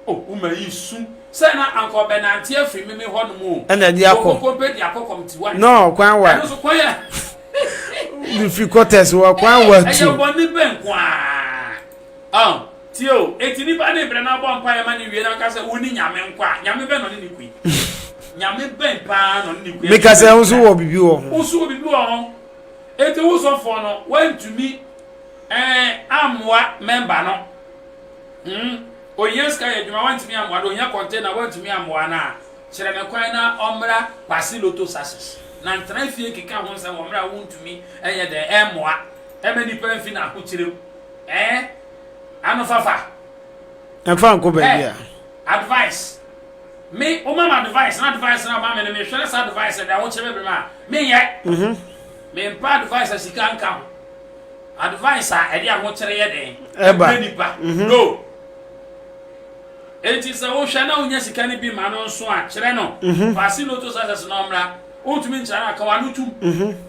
Speaker 6: uma yisu say na anko benanti afri me ho no mu
Speaker 3: na di akọ
Speaker 6: ko be di akọ committee 1
Speaker 3: no kwan wa
Speaker 6: so kwan ya
Speaker 3: difficulties wa kwan wa tu
Speaker 6: e bo ni ben kwa tio etini ba na bre na bo mpa ya ma ni wie na ka say woni nyame nkwa nyame be no ni kui nyame ben pa no ni kui
Speaker 3: me ka say unso wo bibi wo
Speaker 6: ho eti wo so for no want to me amwa member no Oyenska ye djuma want me amwa do nya container want me amwa na kire me kwan na omra kwasi loto sasses na ntra fie kika ho nsa omra want me eye de emwa emani pa fi na akutire anu fafa
Speaker 3: enfa nko ba bia
Speaker 6: advice me o mama advice na ba me me hwere sa advice da wo kire be ma me ye me pa advice asika nka advice a ede a ho kire ye de
Speaker 3: eba
Speaker 6: nipa no enti sa wo hwa na onya sika ne bi ma no nso a kire no pasi loto sasa no mra o tumi nchara aka wa no tum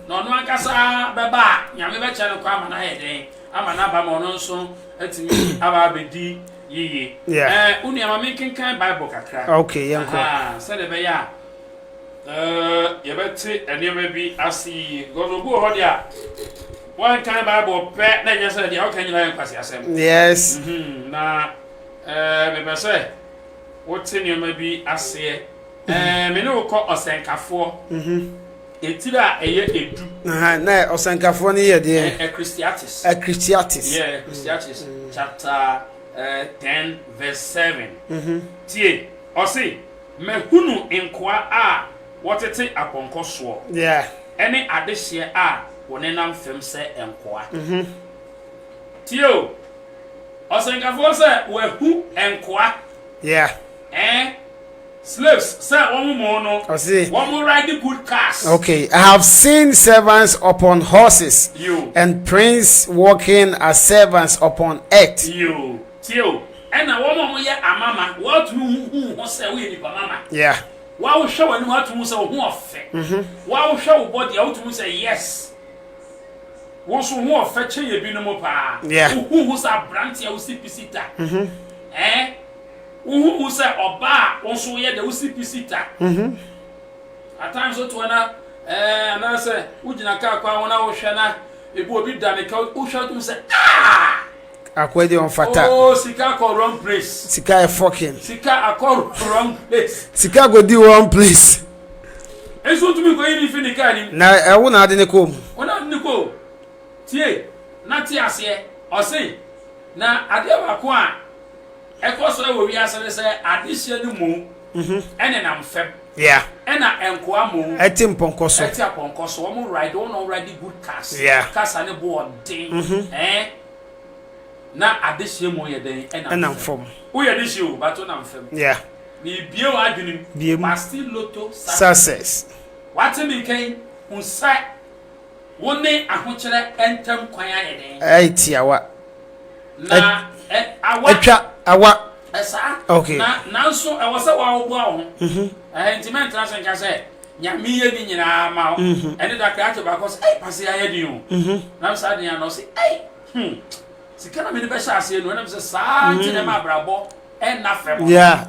Speaker 6: no no ankasa beba nyame be kire no kwa ma na he den ama na ba mo no nso atimi aba abedi Ye. Uni am making kind Bible kakra.
Speaker 3: Okay, yanko.
Speaker 6: Said be ya. You better and you may be asi go ho dia. One kind Bible pet na just say how can you learn kwasi asem.
Speaker 3: Yes.
Speaker 6: Na me say what in you may be asi me no ko osenkafo. Etira eye edu.
Speaker 3: Na osenkafo ni ye de.
Speaker 6: Christiatis.
Speaker 3: Christiatis.
Speaker 6: Yeah, Christiatis. Chapter 10 verse 7. Tie, osi me hunu enkoa a wotete aponko so.
Speaker 3: Yeah.
Speaker 6: Any adehye a wonenam fem se enkoa. Tio. Osenkafo se we hu enkoa.
Speaker 3: Yeah.
Speaker 6: Slaves, sir, one more no.
Speaker 3: I see.
Speaker 6: One more riding good cars.
Speaker 3: Okay, I have seen servants upon horses.
Speaker 6: You.
Speaker 3: And prince walking as servants upon earth.
Speaker 6: You. Tio. And a woman ya a mama. What who say we ni mama?
Speaker 3: Yeah.
Speaker 6: Why will show and what to say who of why will show body out to say yes. Once who of fetch ye bi no mo pa.
Speaker 3: Yeah.
Speaker 6: Who's a branch ya usi pisita. Who say oba onso ye de usi pisita. At times so to na and I say ujina ka kwa wona wo hwe na ebi obi da ne ka wo hwe to say ah
Speaker 3: Akwedi on fata.
Speaker 6: oh sika ko wrong place.
Speaker 3: Sika e fucking.
Speaker 6: Sika akọ wrong place.
Speaker 3: Sika go di one place.
Speaker 6: Eso to me go yin fi ni ka ni.
Speaker 3: Na e wo na ade ne kom.
Speaker 6: Wona ni ko. Tie na tie ase o say na ade ba ko a ekoso e wo wi ase se adehye ni mu. Ene na mfem.
Speaker 3: Yeah.
Speaker 6: Ena enkoa mu.
Speaker 3: Eti mponkoso.
Speaker 6: Eti aponkoso wo mu ride on already good cars.
Speaker 3: Yeah.
Speaker 6: Cars ane bo odin. Na adehye mu ye den
Speaker 3: Ena mfom.
Speaker 6: Wo ye adehye o but na mfem.
Speaker 3: Yeah.
Speaker 6: Ni bie wa adwunim. But still lotto
Speaker 3: Success.
Speaker 6: What me kan unsa woni ahokere entem kwan aye den.
Speaker 3: Eti awa.
Speaker 6: Na awa.
Speaker 3: Etwa awa.
Speaker 6: Esa.
Speaker 3: Okay.
Speaker 6: Na nso e wo se wa wo awo. Intimate na sen ka se nyame ye ni nyina ma wo. Ene da kra to ba ko se pase aye din o. Na sa din no se sika na me be sha ase no na me se sa nti na ma brabo en na fem.
Speaker 3: Yeah.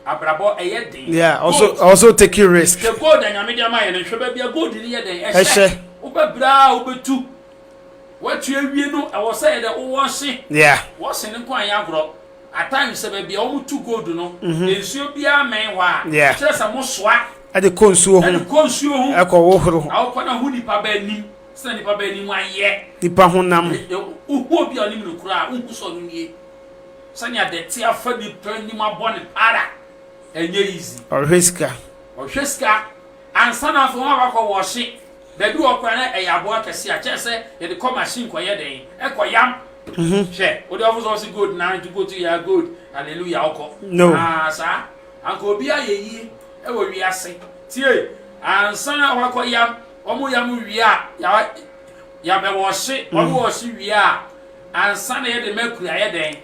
Speaker 6: Abrabo eye din.
Speaker 3: Yeah, also taking risk.
Speaker 6: The gold and nyame dia ma ye no hwe ba bia gold ni ye den
Speaker 3: Ehye.
Speaker 6: Wo ba bra wo betu. What you awie no I was say that wo wose.
Speaker 3: Yeah.
Speaker 6: Wo se ne kwan ya gro. At times say bia wo tu gold no. Ensuo bia men wa.
Speaker 3: Yeah.
Speaker 6: Kire sa mo soa.
Speaker 3: Ade konsuo ho.
Speaker 6: Ade konsuo ho.
Speaker 3: Eko wo horo.
Speaker 6: Na wo kwana hu nipa ba anim. Se nipa ba anim aye.
Speaker 3: Nipa ho nam.
Speaker 6: Wo bia anim no kura wo so no nie. Sanya de tia fa ni anim abone para. Enye easy.
Speaker 3: Orhiska.
Speaker 6: Orhiska. Ansana fo wa ko wo hye. Bedu okwa na eyabo akese a chese ye de come machine ko ye den. Ekoyam. She, what the office was good now to go to your good. Hallelujah.
Speaker 3: No.
Speaker 6: Sir. Uncle Bia ye, I will be assay. Tie, and son of Wakoyam, Omoyamu Ria, Yabe was she, or was she Ria, and son of the Mercury, I had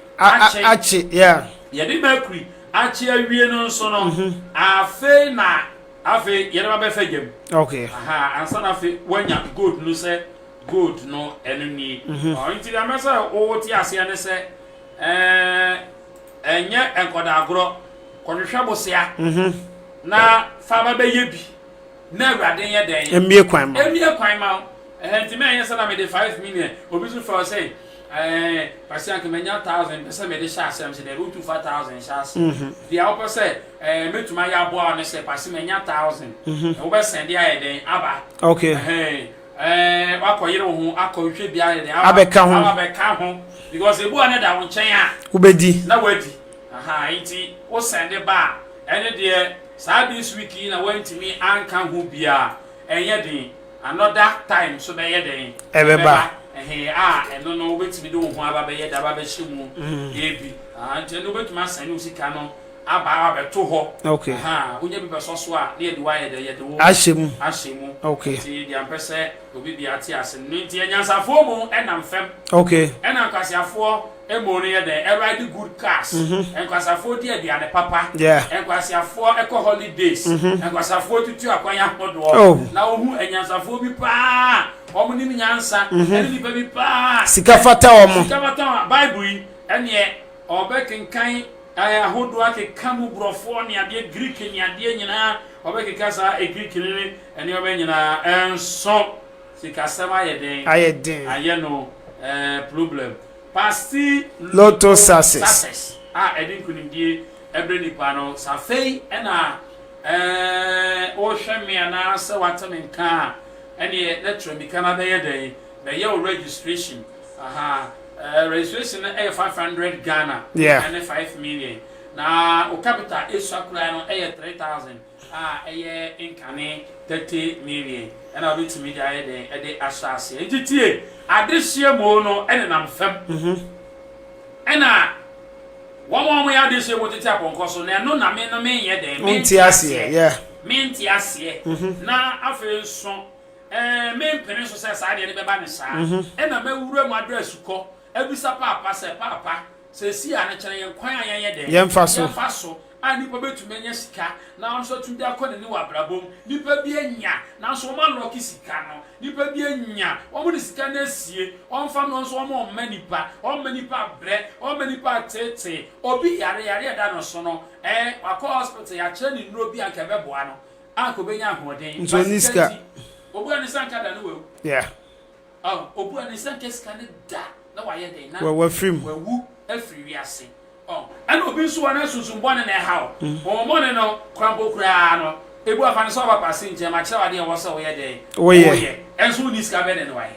Speaker 3: Achi, yeah.
Speaker 6: Ye did Mercury, Achi, a real son, a fair na, a fair, Yanabe Fagem.
Speaker 3: Okay.
Speaker 6: Aha, and son of it, when you're good, no say. Good no enemy. Until I mess up all what you say, and yet, and got a grow, Conushabosia. Now, Fama Baby, never a day a day,
Speaker 3: and be a crime.
Speaker 6: And be a crime out. And the man said I made 5 million, or business for say, Pasian can make 1,000, some made the shots, and they root to 5,000 shots. The upper said, met to my yard and said, Passing 1,000. Over send the idea day, Abba.
Speaker 3: Okay.
Speaker 6: Hey. Wakoyero hu akọhwe bia de
Speaker 3: abeka
Speaker 6: ho because ebu aneda wo nchen a
Speaker 3: ubedi
Speaker 6: na wadi aha iti wo send ba ene de sa this week na went me anka ho bia enye den another time so be ye den
Speaker 3: ebeba
Speaker 6: eno no wetimi de wo ho aba be ye da ba be hyimu ebi nti no betuma send usika no aba beto ho
Speaker 3: okay
Speaker 6: onye bi be so a na ye de wa ye de wo ashemu
Speaker 3: okay
Speaker 6: ti di ampese obi bi ati ase no nti enyansafo mu enam fem
Speaker 3: okay
Speaker 6: enam kwasiafo emonu ye de ride good cars enkwasafo di aduane papa enkwasiafo eko holidays enkwasafo tutu akwanya hodo na ohu enyansafo bi pa omu ni nyansa eni bi pa
Speaker 3: sika fata omu
Speaker 6: bible ene obekenkan ahodo akeka mu brofo ne ade Greek ne ade nyina obekeka sa Greek ne ene obenyina enso sikasema yeden ayeno problem pasti
Speaker 3: Lotto success
Speaker 6: edin kunimdie ebre nipa no safei ena o hweme ana se watemenka ene letro mi kana be yeden be ye registration registration na 500 Ghana and 5 million na o capital is akura no 3000 eye inkane 30 million and I'll be to me the asase entitie adehye mo no ene nam fam ena womo ya adehye mo tete aponkoso na no na me no me ye den me ntiase na afi so me mpene so se sa de ne beba ne sa ena mawura mu address ko ebisa papa se papa se si ane kire yen kwan ayen den
Speaker 3: yemfa so
Speaker 6: ani pa betu menya sika na nso tunde akone ni wabrabom nipa bi anya na nso ma loki sika no nipa bi anya omo ni sika na sie onfa no nso omo manipa bre manipa tete obi yare da no so no akọ hospital ya kire ni nro bi anka beboa no anko benya ahoden
Speaker 3: nso ni sika
Speaker 6: obu ani sanka da no we obu ani sanka sika ne da na wa ye den na
Speaker 3: wa frim
Speaker 6: wa wu afri wiase and obi so wana susumbo ne ha o mo ne no kwambo kura no ebu afa ne so ba pasinje ma kire wade wo so wo ye den wo ye enso ni sika be ne no waye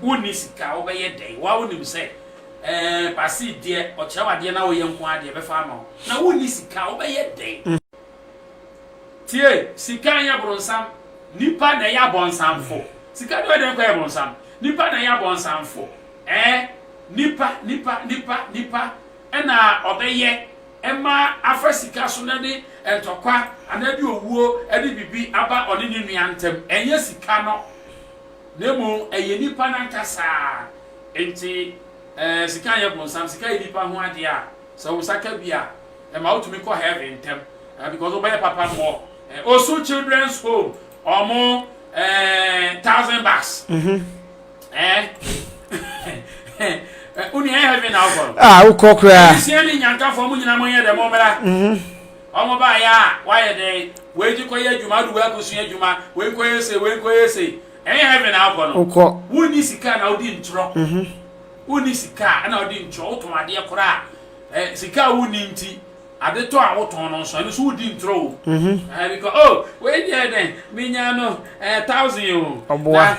Speaker 6: wo ni sika wo be ye den wa wo nim se pasi de o kire wade na wo ye nko ade be fa ma na wo ni sika wo be ye den tie sika ya bronsam nipa na ya bonsamfo sika do de ko ya bronsam nipa na ya bonsamfo nipa ena obeye ema afasika so na de entokwa anadi owuo edi bibi aba oni ni nuantem enye sika no nemu eye nipa na nkasa enti sika ye bonsam sika ye nipa ho ade a so usaka bia ema utumi ko heaven ntem because obeye papa mo also children's home omo $1,000 uni heaven alcohol
Speaker 3: ukokra
Speaker 6: sieni nyanka fo mu nyina mo ye de mo mera omo ba ya wa ye de we ji ko ye djuma du wa ko su ye djuma we ko yese heaven alcohol
Speaker 3: uko
Speaker 6: woni sika na odi ntro woni sika na odi ntro oton ade kora sika woni nti ade to a woton no so so odi ntro because we dey den minya no 1000 na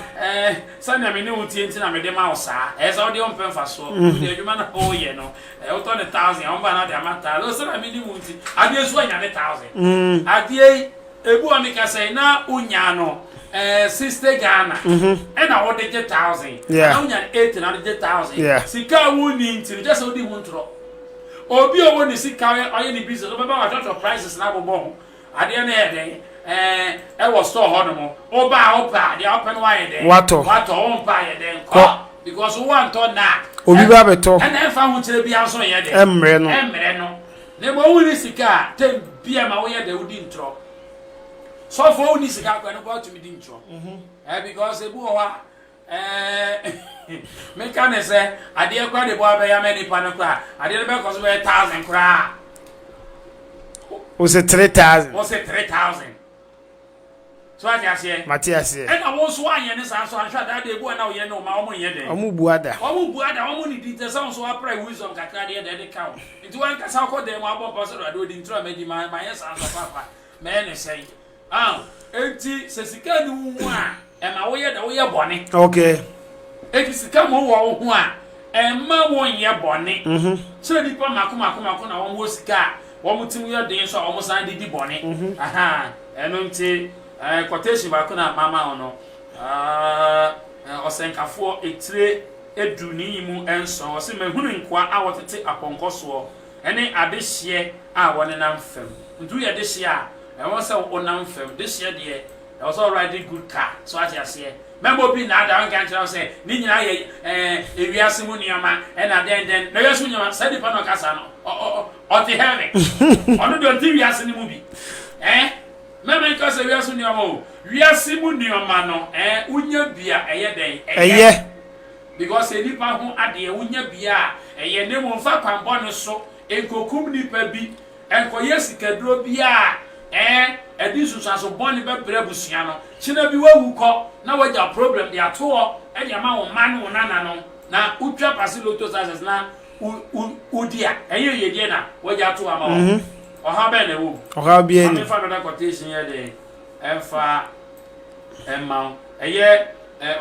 Speaker 6: sana me ne uti nti na me de ma osa so odi on pen fa so de adwuma na o ye no o to ne 1000 on ba na de amata lo sana me ni uti ade so anya ne 1000 ade ebu oni ka say na unya no 60 Ghana na wo de 1000 na unya 8 na de 1000 sika woni nti just odi hu ntro obi owo ni sika aye ni business o ba wa prices na bobo ade na ye den was store ho no mo o ba o pa de open wa ye den wato on pa ye den ko because we want to na
Speaker 3: obi ba beto
Speaker 6: na fa hu kire bia so ye den
Speaker 3: emre
Speaker 6: no ne mo wu ni sika tem bia ma wo ye de udi ntro so for wu ni sika kwa no go to me di ntro because ebu o wa me can say ade kwa de boy be ya many pan kwa ade be ko so 1000 kwa
Speaker 3: o se 3000
Speaker 6: so I say
Speaker 3: Matias
Speaker 6: e na wo so anye ne san so anhwa da de bu na wo ye no ma wo ye den
Speaker 3: omu buada
Speaker 6: omu ni di te san so apra wisdom kakra de count nti wan ka sa ko de mo abon so do di ntro ma di ma ye san so papa me ne say enti se sika ni wu a e ma wo ye da wo ye bone
Speaker 3: okay
Speaker 6: eti sika mo wo ho a emma wo ye bone so di pa makoma na wo sika wo mutim ye den so wo san di bone eno nti quotation ba ko na mama ono osenkafo etire edu ni mu enso o se mahunu nkoa a wotete aponkoso ene adehye a wone nam fam ndu ye dehye a e won se wonam fam dehye de e was already good car so ase member bi na da nkan kira se ni nyina ye ewiase mu nioma e na den na yesu nyoma se di pa no kasa no o ti heaven onu do ti wiase ni mu bi meme nka se wiase nioma o wiase mu nioma no unya bia eye den eye because enipa ho ade unya bia eye ne mu fa kwambo no so enkokum nipa bi enkoye sikaduro bi a edi susanso boni be brabusua no china bi wawu kɔ na wagya problem dia to e dia ma wo man wo nana no na utwa pase loto success na udia eye yedie na wagya to ama wo oha be na wo
Speaker 3: oha bi eni
Speaker 6: fa no quotation ye de emfa emma eye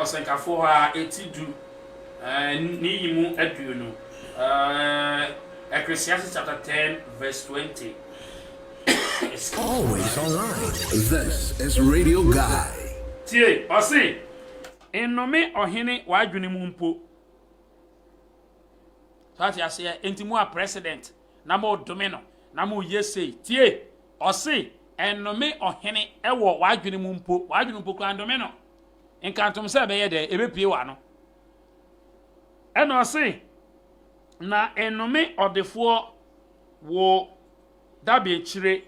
Speaker 6: osenkafo ha etidu ni yimu aduonu Ecclesiastes chapter 10 verse 20.
Speaker 1: It's always online. This is Radio Guy.
Speaker 6: Tie, osi enome ohene wadwene mu mpo. Sati ase entimu a president na mo domino na mo yese. Tie, osi enome ohene ewo wadwene mu mpo. Wadwene mpo kwa domino. Enkantom se be ye de ebepie wa no. Eno osi na enome odefo wo dabe chire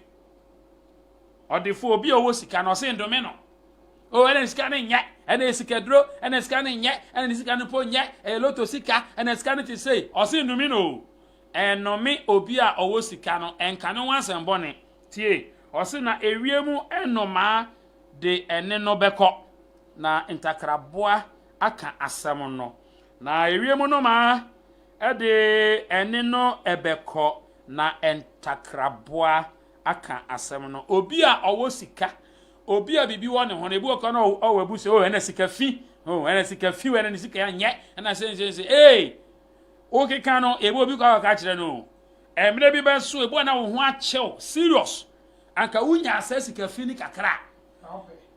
Speaker 6: odefo obi owo sika no se ndome no o ene sika ne nya ene sika dro ene sika ne nya ene sika ne po nya loto sika ene sika ne ti sei o se ndome no enome obi a owo sika no enka ne wansem bone tie o se na ewiemu enoma de ene no beko na ntakraboa aka asem no na ewiemu no ma ede ene no ebeko na entakraboa aka asem no obi a owo sika obi a bibi wone ho na ebu oka no owabu se ene sika fi ene sika fi we ene sika anye ena se o keka no ebu obi ka kire no emre bi ben so ebu na wo ho achew serious anka unya sika fi ni kakra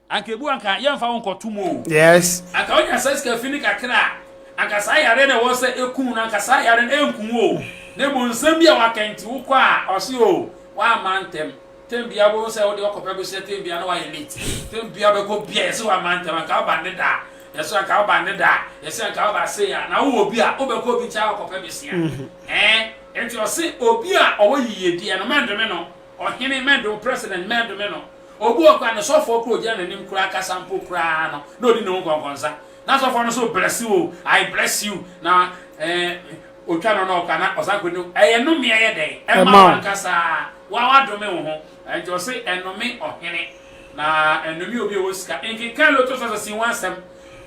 Speaker 6: anka ebu anka yemfa won kotumo
Speaker 3: yes
Speaker 6: anka unya sika fi ni kakra anka sa yare na wo se ekum na anka sa yare na enkum o na mo nsam bia wakenti wo kwa osi o wa mantem tembia bo se wo de okope bo se tembia na wa elite tembia be ko bia se wa mantem anka ba ne da yeso anka ba ne da yeso anka ba se ya na wo obi a wo be ko bi cha okope be se enti osi obi a owo yiyedi no mendome no ohene mendo president mendome no obu okwa ne sofo ko ogia nanim kura kasampo kura no na odi no nkonkonsa na sofo no so bless you I bless you na otwa no kana osako no no me ye den ema nkasa wa dome wo ho enti o se enome ohene na enome obi o sika enki kan lo to so si wansem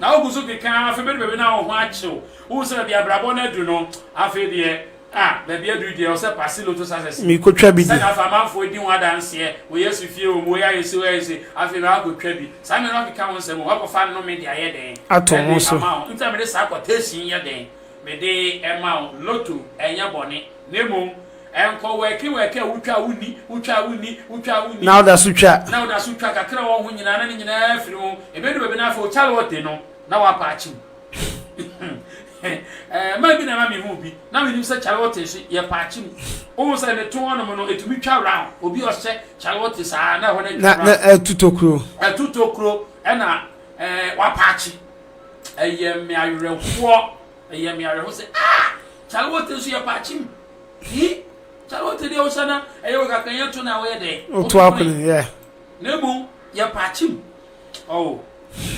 Speaker 6: na ogusu ke kan afi bebe na wo ho achew wo se bia brabo na du no afi de bebe adu de o se pasi lo to success
Speaker 3: mi ko twa bi
Speaker 6: se na fa manfo di wa danse wo yesu fie o mo ya yesu afi na ko twa bi sa me no ke kan wonsem wo ko fa no me de aye den
Speaker 3: atomo so
Speaker 6: nta me de sa quotation ye den me de ema loto enya bone nemu enko weke utwa wuni
Speaker 3: now da sutwa
Speaker 6: kakra wo ho nyina na nyina afiri ho ebedu bebe na afa o chalote no na wa pa achi ma bi na ma me hu bi na me nim se chalote so ye pa achi o se ne to no no etumi twa round obi o se chalote sa na ho
Speaker 3: na tutokro
Speaker 6: na wa pa achi me awerehwo me awerehwo se chalote so ye pa achi chalote de osana eyo kakanya to na we de
Speaker 3: o to akune yeah
Speaker 6: nebu ye pachim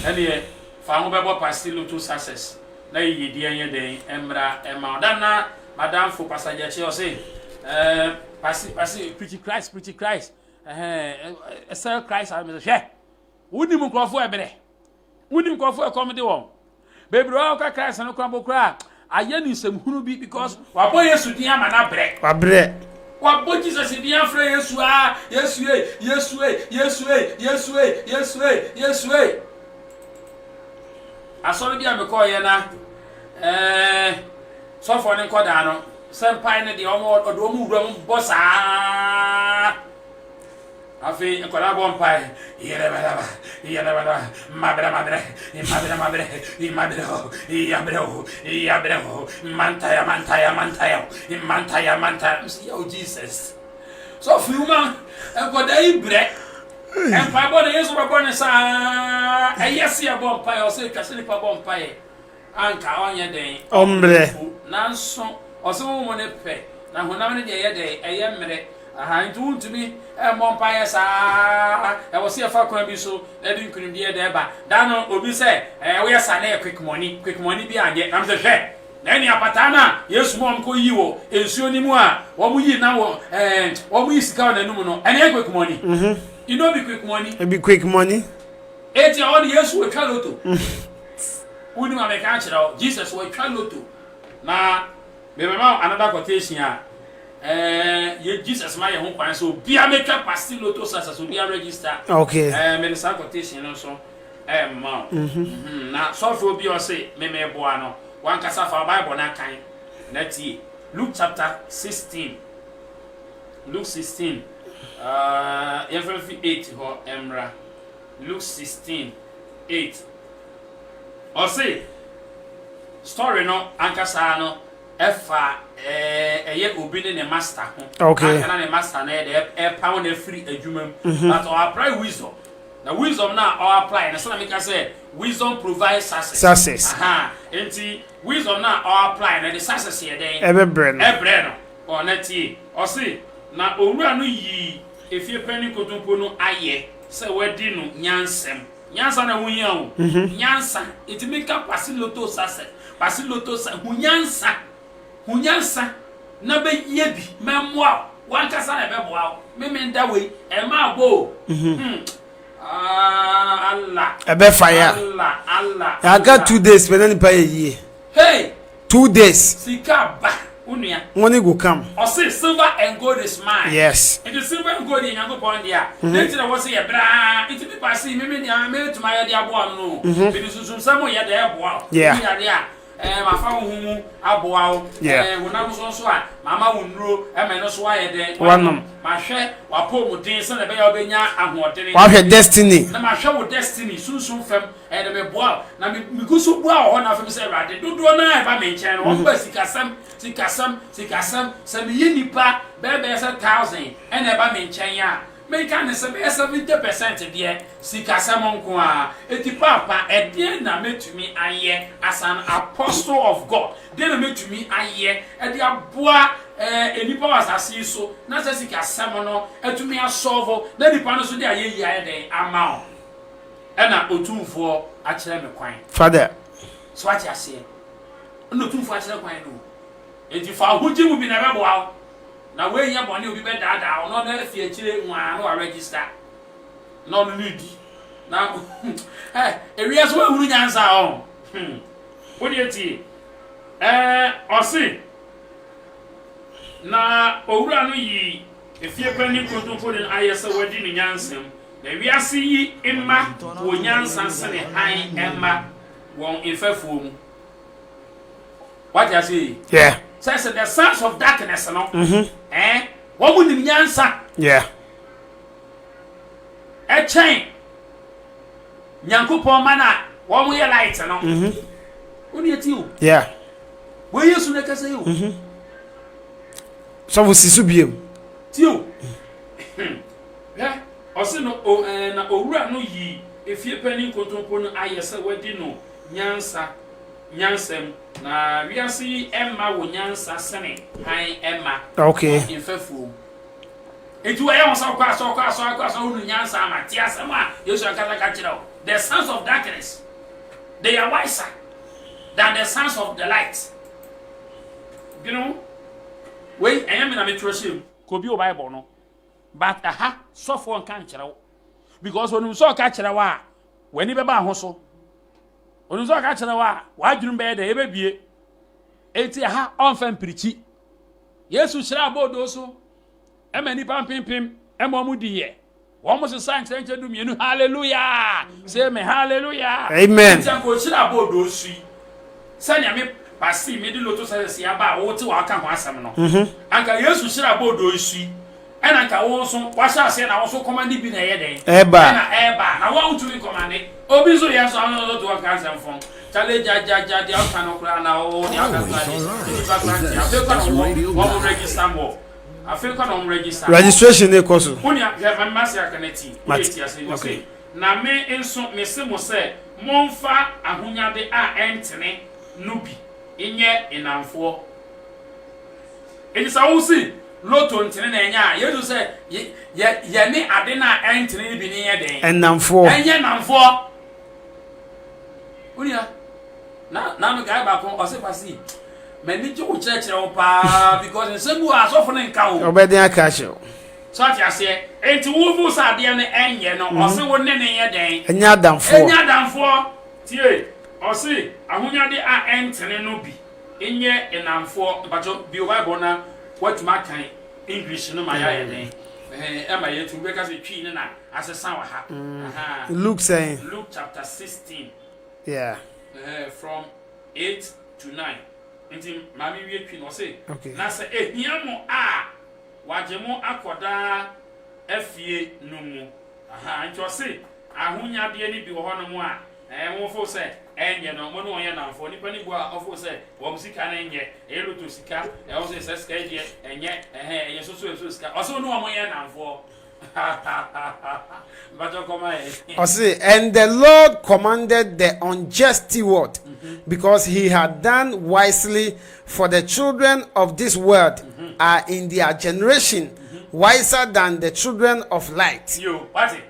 Speaker 6: ene fa ho bebo pasilo to success na yedi anye den emra ema dana madam fo passager che o say pasi preach Christ sell Christ am say woni mu krofo ebere woni mu krofo e come de won bebre o ka Christ no kwambo kra ayani nsɛmhunu bi because wabɔ Yesu din ama na brɛ wabɔ Jesus din afra Yesu asɔre bi a mekɔ ye na sɔfo ne nkɔda no sɛmpai ne de ɔmo wura mo bɔ saa afi nkɔda bɔ mpai yɛrɛbɛlaba mabre mantaya yo Jesus so fiuma nkɔda ibre empa bɔ ne Yesu bɔ ne saa ayesi abɔ mpai o se twase ne pa bɔ mpai anka onye den
Speaker 3: ombre
Speaker 6: nanso o se mo ne pɛ na honam ne de ye de eye mre ntu ntumi mpa saa wo se fa kwa bi so na di nkunum de ba da no obi se we yesa na quick money bi anye am se hwe na ni apatana Yesu mo mko yi wo ensuo ni mu a wo mu yi na wo wo mu yi sika na num no ene quick money you know be quick money
Speaker 3: it be quick money
Speaker 6: eti on Yesu we twa loto woni ma me ka kire Jesus we twa loto na me ma another quotation a ye Jesus ma ye ho kwan so bia make up past loto sasa so bia register
Speaker 3: okay
Speaker 6: me sa quotation no so ma na so for bi o say me boa no one kasa fa Bible na kan na tie Luke chapter 16 Luke 16 every 8 ho emra Luke 16:8 or say story no ankasa no efa eye obi ne master ho
Speaker 3: okay
Speaker 6: ankana ne master na e pound na free adwumam but or apply wisdom na wisdom na or apply na so na make say wisdom provides success enti wisdom na or apply na the success here den
Speaker 3: ebebre
Speaker 6: no or na tie or say na owura no yi efie pani kotumpo no aye se wedi no nyansem nyansa na hunya o nyansa it make up pasiloto sase pasiloto sa hunyansa na be yebi memwa wankasa na be boa memenda we e ma bo Allah
Speaker 3: ebe fire
Speaker 6: Allah
Speaker 3: I got 2 days when any pay ye
Speaker 6: hey
Speaker 3: 2 days
Speaker 6: sika ba unia
Speaker 3: money go come
Speaker 6: or say silver and gold is mine
Speaker 3: yes
Speaker 6: it is silver and gold in yango pon dia then there was ye bra it be pass me to my dia boa no be susum samo ye da boa
Speaker 3: yeah
Speaker 6: dia ma fa humu aboa o wona so a mama wonro me no so aye den ma hwe wa pomuden se na be ya obenya ahoodene
Speaker 3: wa hwe destiny
Speaker 6: na ma hwe wo destiny sunsun fam de me boa na me gusu boa ho na fam se rade dodo na e ba me nchen no ba sikasam se me yinipa be se 1000 e ba me nchen ya me kan se be 70% de sikasam nko a eti papa e de na metumi aye as an apostle of God de na metumi aye e de aboa enipa wasasi so na se sikasam no etumi asolve na nipa no so de aye yi aye den ama o e na otumfo a kire me kwan
Speaker 3: father
Speaker 6: so ati ase no otumfo a kire kwan no enti fa hoji mu bi na be boa na we nya bone obi be dada no na afie kire nwa no register no no need na area so huru nyansa o wo die ti osi na owura no yi efie pani kontompo den ayese wadi ni nyansam na wiase yi emma wo nyansa sene han emma won infefuo mu what you say
Speaker 3: yeah
Speaker 6: says the sons of darkness no what would the nyansa
Speaker 3: yeah
Speaker 6: a chain nyankopon mana wo mo ye light no woni ati o
Speaker 3: yeah
Speaker 6: we yesu na kasa yo
Speaker 3: so we sisu biem
Speaker 6: ti o o se no na owura no yi efie pani kontompo no ayese wadi no nyansam na wiase emma wo nyansa sene han emma
Speaker 3: okay
Speaker 6: infefu etu aye won so kwa unu nyansa ma ti asema yesu akata ka kire the sons of darkness they are wiser than the sons of the light you know we I am na metroshim ko bi o bible no but so for kan kire wo because when you so ka kire wa wani be ba ho so onu so ka kire wa wadwun be de ebe bie eti onfam pirichi yesu kire abodo so emani pampim emo di ye wo mo se san kire du mienu hallelujah say me hallelujah
Speaker 3: amen
Speaker 6: eti ko kire abodo su sanya me pasi me di loto se ya ba wo ti wa ka ho asem no anka yesu kire abodo su ena nka wo so washa ase na wo so command bi na ye den
Speaker 3: eba
Speaker 6: na wo to be command obi so yeso anu to wa ka asem fon challenge ja dia kan okura na o dia kan
Speaker 3: registration e koso
Speaker 6: unia ya masi akaneti okay na me enso me se mo se monfa ahunyade a entene nubi enye enamfo enisa wo si loto ntene na enya yesu se ye ne ade na entene bi ne ye den
Speaker 3: enamfo
Speaker 6: enye namfo unia na me guy ba kon o se pasi many to church pa because in some was often in cow.
Speaker 3: Obedi akacho.
Speaker 6: So I say, ain't to woo sa de ne enye no or say one ne den.
Speaker 3: Enya damfo.
Speaker 6: Enya damfo. Tie. Or say ahonya de a entene no bi. Enye enamfo but bi Bible na what ma kan English no ma ya den. Am I to make us a tree na as a sour ha.
Speaker 3: Luke saying.
Speaker 6: Luke chapter 16.
Speaker 3: Yeah.
Speaker 6: From 8 to 9. Until Mammy we no say.
Speaker 3: Okay.
Speaker 6: Na say hiamo a wajemo akoda afie no mu. Nti say ahonya de ni bi wo ho no mu a wo fo say enye no mo no ye na fo ni pani bo a ofo say wo musika na enye eluto sika wo say sika de enye enye so sika o so no mo ye na fo.
Speaker 3: And the Lord commanded the unjust steward because he had done wisely, for the children of this world are in their generation wiser than the children of light.
Speaker 6: You, what it?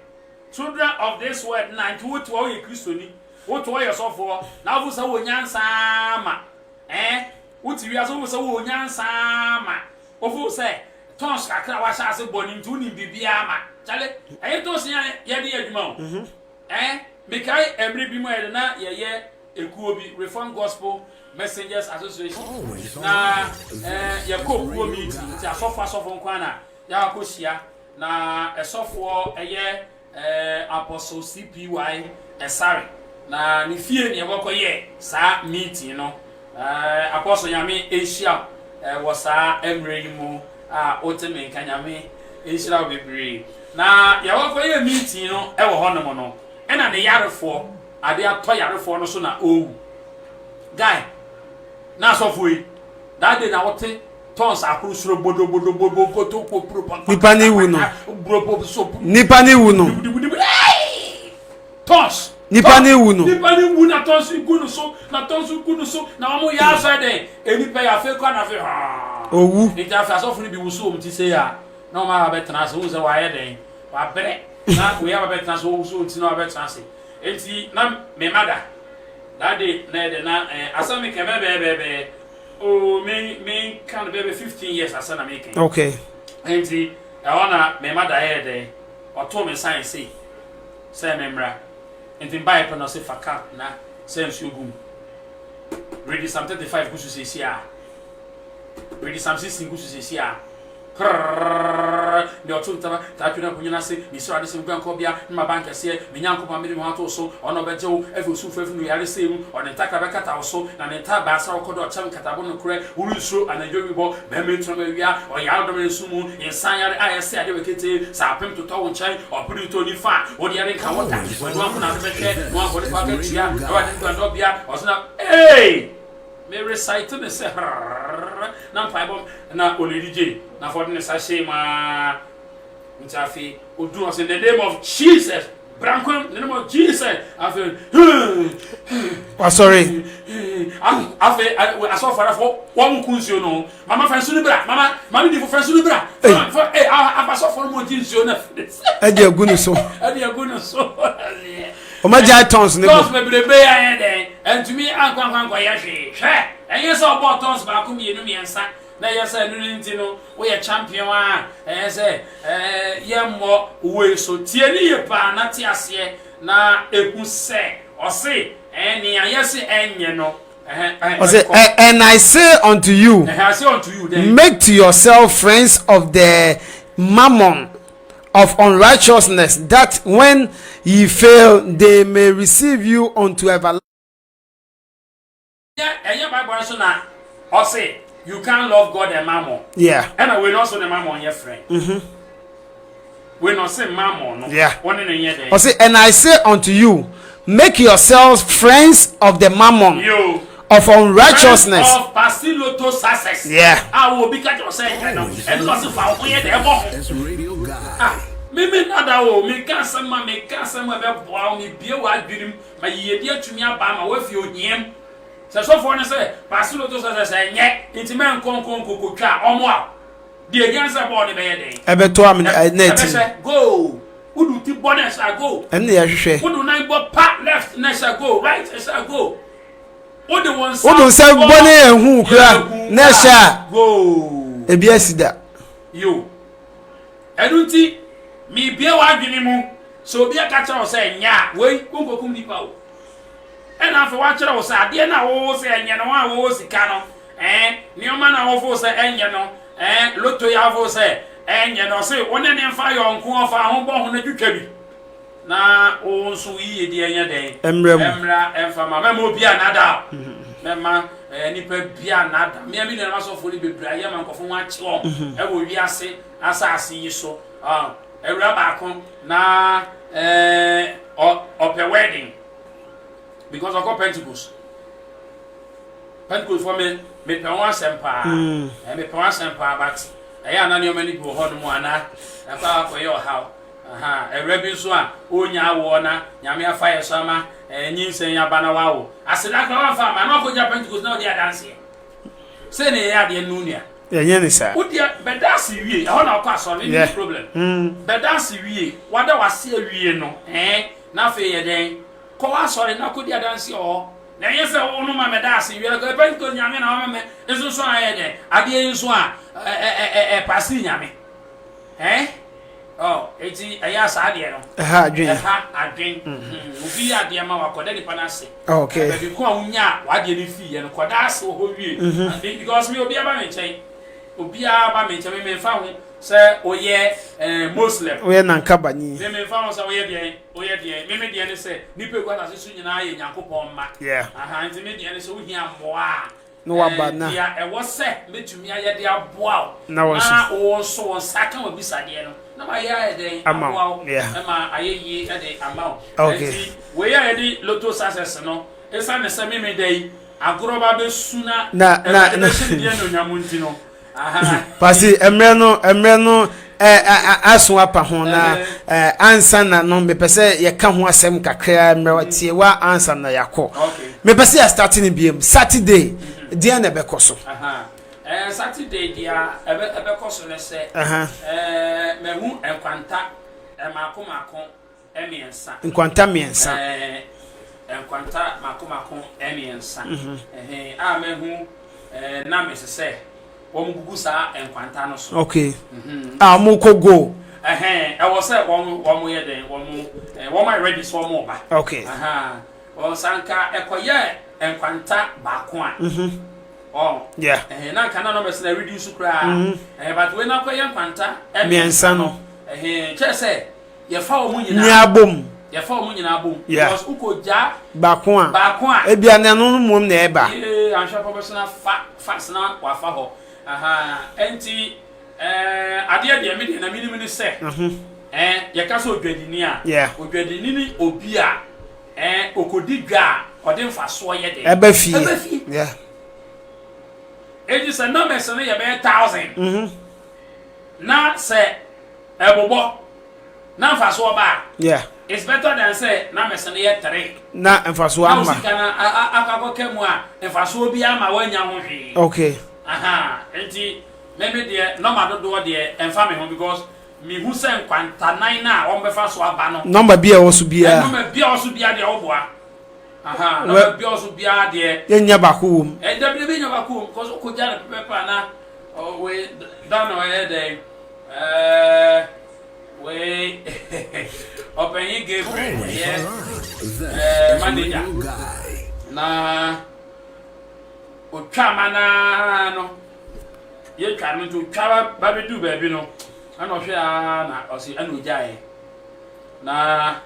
Speaker 6: Children of this world, nine to what you Christian, what to yourself for? Now, who's a wonyan sama? What you are so wonyan sama? Of who say, Tons Kakawasha as a bonnie to Bibiama. Chale, I don't see Yadi Edmond. Mikai, every bimmer na ye, it could be Reformed Gospel Messengers Association. Na, Yakob meeting, a sofa of Onkwana, Yakosia, na a software a year, Apostle CPY, a sorry. Na, Nifia, Yawako ye, sa meeting, you know. Apostle Yami Asia was a Emremu, Otame Kanyame, Asia Bibri. Na Yawako ye meeting, you know, ever honomono. And at the yard for, I dare toy yard for no sooner. Oh, guy, now so free. That did not take tons of crucial bodo to
Speaker 3: Nipani Wuno. Nipani Wuno.
Speaker 6: Tons.
Speaker 3: Nipani Wuno.
Speaker 6: Nipani Wuna tons good so, not tons good so. Now, I'm outside any pay a fake one of it.
Speaker 3: Oh,
Speaker 6: it has often been so to say, no matter better as who's a wire day. But now we have a better as also to know about transit. And see, now, my mother. That day, na as I make a baby, oh, me can baby 15 years as I'm making.
Speaker 3: okay.
Speaker 6: And see, I wanna my mother here day, or told me science say memra, and then buy a say for cap na sense you boom. Ready some 35 good to say here. Ready some 16 good to say here. The Otunda, Tapuna Punasi, Mr. Addison Gancobia, my bank as here, Minyanko Pamili also, or no better, every super from the Alice, or the Takabaka also, and the Tabasa or Kodo Cham Catabono Cray, who is true, and the Yoruba, Bemitramia, or Yaldaman Sumu, in Sanya, I say, Advocate, Sapim to Town Chai, or put it to the far, or the other Kawata, when one can have a one for the pocket here, or I think Dobia, or not, hey! May recite to the Sahara, Nampibom, and not only DJ. Now for the sachet, ma, Mutafi, who do us in the name of Jesus, Branco, the name of Jesus. I feel,
Speaker 3: oh, sorry.
Speaker 6: I saw for one Kunsiono, Mamma Fransulibra, Mamma for Fransulibra. I saw for more Jinsiona.
Speaker 3: Eddie Gunuso.
Speaker 6: Eddie Gunuso.
Speaker 3: Oh, my giant tons,
Speaker 6: Tons may be the bay, and to me, Uncle Yashi. And yes, I bought tons back to me and son. Na yesa nunintino we a champion a say yemmo we so tie ni ye pa na tie ase na eku se o se eni ayese enye no
Speaker 3: and I say unto you,
Speaker 6: then,
Speaker 3: make to yourself friends of the mammon of unrighteousness, that when ye fail they may receive you unto everlasting.
Speaker 6: Yeah, Bible so na o say you can't love God and mammon.
Speaker 3: Yeah.
Speaker 6: And we not so the mammon your friend. We not say mammon. No.
Speaker 3: Yeah.
Speaker 6: One in a year.
Speaker 3: And I say unto you, make yourselves friends of the mammon of unrighteousness.
Speaker 6: Of Pasiloto success.
Speaker 3: Yeah.
Speaker 6: I will be catching saying, and also found
Speaker 1: That's Radio God.
Speaker 6: Me nada me can't send my boy, me be a wild dream, my year to me about my wife, you him. So for say, Pastor to say, yet, it's man con coca or more. The against the body day. Go. Who do the bonnets I go?
Speaker 3: And the Ashe.
Speaker 6: Who do 9 part left, next I go, right as I go. Ode won
Speaker 3: say bone ehu kura na sha
Speaker 6: go
Speaker 3: ebi asida
Speaker 6: yo edunti mi bie wa adwene mu so obi aka kire o say nya we konkokum nipa o ena afa wa kire o say ade na wo say enya no wa wo sika no ni o ma na wo fo say enya no loto ya fo say enya no say wona ne mfa yo nko ofa ho bo ho na twitwa bi na o nso yiye de enya den emra emfa ma ma obi anada mema nipa bia nada me mi na so fo ni bebra ye man kofo ho ache o e wo wi ase asase yi so ewura ba kon na ope wedding because of Pentecost for me pe won sempa me pe won sempa but eya na ne many people hold mo ana akwa for your how ewura bi so a onya awo na nyame afa ye so ama nyinsen ya bana wawo aseda ka wa fa ma na ko ja Pentecost na o dia dance se ne ya de nunia
Speaker 3: yenye ni sa
Speaker 6: udia bedasi wie ho na kwa so no problem bedasi wie wada wase wie no na fe ye den ko wa so na ko dia dance o na yese wo no ma bedasi wie ko Pentecost nyame na wa me eso so aye den ade nso a pasi nyame eti aya sa ade no adwen obi ade ma wakoda ni panase
Speaker 3: okay
Speaker 6: be ko unya wade ni fi ye no koda ase ho wie because me obi aba me chen obi aba me chen me fa ho se oye muslim
Speaker 3: oye nankaba ni
Speaker 6: me fa ho se oye de me de ne se ni pe kwa ase su nyina ye Yakobon ma nti me de ne se wo hia moa
Speaker 3: no wabana
Speaker 6: ya e wo se metumi aye de aboa
Speaker 3: na
Speaker 6: wo so saka wa bisade no na ma ya de aboa ma aye yi de amount
Speaker 3: okay
Speaker 6: we ya de loto success no esa ne se me dey agoroba be suna
Speaker 3: na
Speaker 6: die no nyamunti no
Speaker 3: pasi emre no aso apa ho na ansa na no me pese ye ka ho asem kakra emre tie wa ansa na yakọ me pese ya starting biem Saturday dia na be koso
Speaker 6: Saturday dia ebe koso ne se me hu enkwanta mako emiensa
Speaker 3: enkwanta miensa
Speaker 6: enkwanta mako emiensa a me hu na me se wọ́n gugu sa enkwanta no so
Speaker 3: okay mo ko go
Speaker 6: e wo se wọ́n ye den wọ́n my ready so mo ba
Speaker 3: okay
Speaker 6: wọ́n sanka ekoye enkwanta ba ko a
Speaker 3: yeah
Speaker 6: na kana no me se reduce kra but we na ko ye enkwanta
Speaker 3: miensa no
Speaker 6: che se ye fa o mu nyina
Speaker 3: ni abom
Speaker 6: ye fa o mu nyina abom because uko ja
Speaker 3: ba ko a e bia na no mum na e ba
Speaker 6: ansha professional fa na wa fa ho enti ade de me de na minimum se ye ka so odwadini a odwadini ni obi a okodi dwa ode mfaso ye de
Speaker 3: e ba fi yeah
Speaker 6: eji se no me se ye be 1000 na se ebobo na mfaso ba
Speaker 3: yeah
Speaker 6: it's better than say na me se ye 3
Speaker 3: na mfaso amma
Speaker 6: kana akako kemu a mfaso bi ama wanya ho hwe
Speaker 3: okay
Speaker 6: enti meme de number dodo de emfa me ho because mi hu se nkwanta 9 na o mbefa so aba no
Speaker 3: number bia wo so bia
Speaker 6: number bia wo so bia de oboa number bia wo so bia de
Speaker 3: yenya ba ko wom
Speaker 6: de bi nya ba ko because ko ja pepa na we dan o e de we open you give yes manager na otwa mana no ye twa no to twa ba be du ba bi no ana ohwe na osi ana ojae na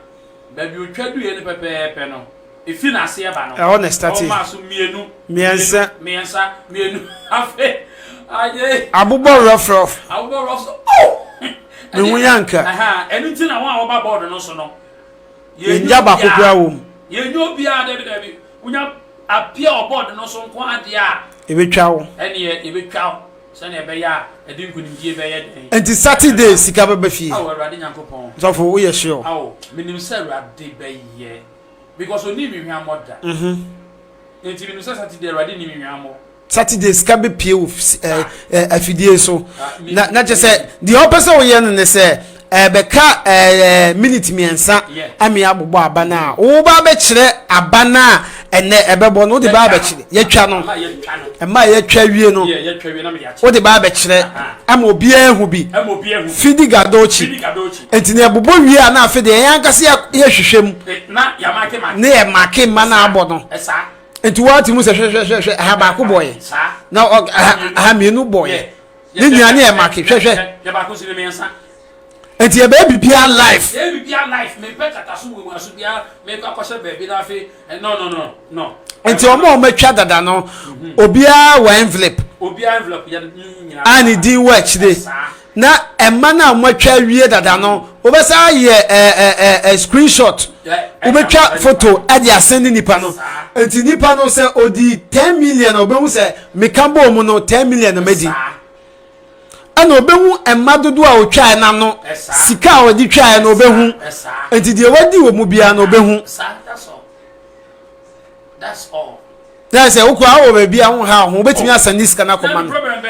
Speaker 6: ba bi otwa du ye ne pepepe no efi na ase ba no
Speaker 3: e na start
Speaker 6: o ma so
Speaker 3: miensa
Speaker 6: afe aye
Speaker 3: abubo rough me hunyanka
Speaker 6: enu ti na wa ba board no so no
Speaker 3: ye nja ba kokura wom
Speaker 6: ye nyo bia da bi unya apia oboard no so nko ade a
Speaker 3: ebetwa wo
Speaker 6: ene ebetwa wo se na ebe ya edi nkunimdie be ye den
Speaker 3: enti Saturday sika ba fie
Speaker 6: awo Awurade Nyankopon
Speaker 3: so for wo ye sure
Speaker 6: awo minim se Awurade be ye because oni mi hwa moda enti minim se Saturday Awurade ni mi hwa mo
Speaker 3: Saturday sika be pie wo afidie so na je se the opposite wo ye no ne se beka minute miensa ami abobo abana wo ba be kire abana ene ebebo no de ba be kire yetwa no ma yetwa wie no wo de ba be kire ama obi ehu bi fidi gadochi entine abobo wie na afede yan kase ye hwehwem
Speaker 6: na ya make
Speaker 3: ne ye make ma na abodo enti wati mu se hwehwehwe ha ba ko boy na ha mienu boy ni nyane ye make hwehwe
Speaker 6: ya ba ko sile mensa
Speaker 3: enti ye baby bia life
Speaker 6: me peta taso wo aso bia me ka kwase baby na fe no
Speaker 3: enti omo matwa dada no obia wa envelope
Speaker 6: ya nyina
Speaker 3: ani din watch dey na emma na matwa wie dada no obesa ye screenshot obetwa photo ade asend nipa no enti nipa no se odi 10 million obehu se mekambo mu no 10 million na medi ana obehu emma dodo a otwa na no sika a odi twa na obehu enti de wadi wo mu bia na obehu
Speaker 6: that's all
Speaker 3: that's it ukwa wo be bia ho ha ho betimi asani sika na koma no
Speaker 6: problem be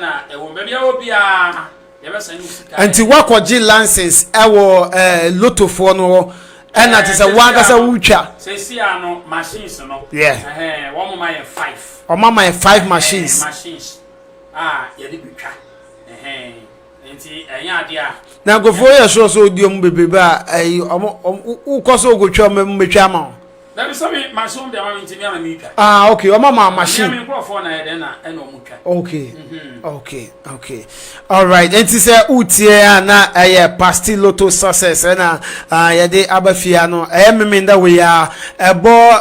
Speaker 6: na wo be bia wo bia ye be sani sika
Speaker 3: enti wakoji license ewo lotofo no ena te se wangasa wutwa
Speaker 6: se si ano machines no wo mo ma ye 5
Speaker 3: o mama ye 5 machines
Speaker 6: ye de bitwa enti enya ade a
Speaker 3: na gofo ye so odiom bebebe a ukoso ogotwa metwa ma
Speaker 6: na be so me machine de ma ntimi ama mitwa
Speaker 3: okay o mama machine
Speaker 6: me microphone na ye de na ena o mutwa
Speaker 3: okay all right enti se utie na pasti lotto success na ye de abafia no memenda we ya ebo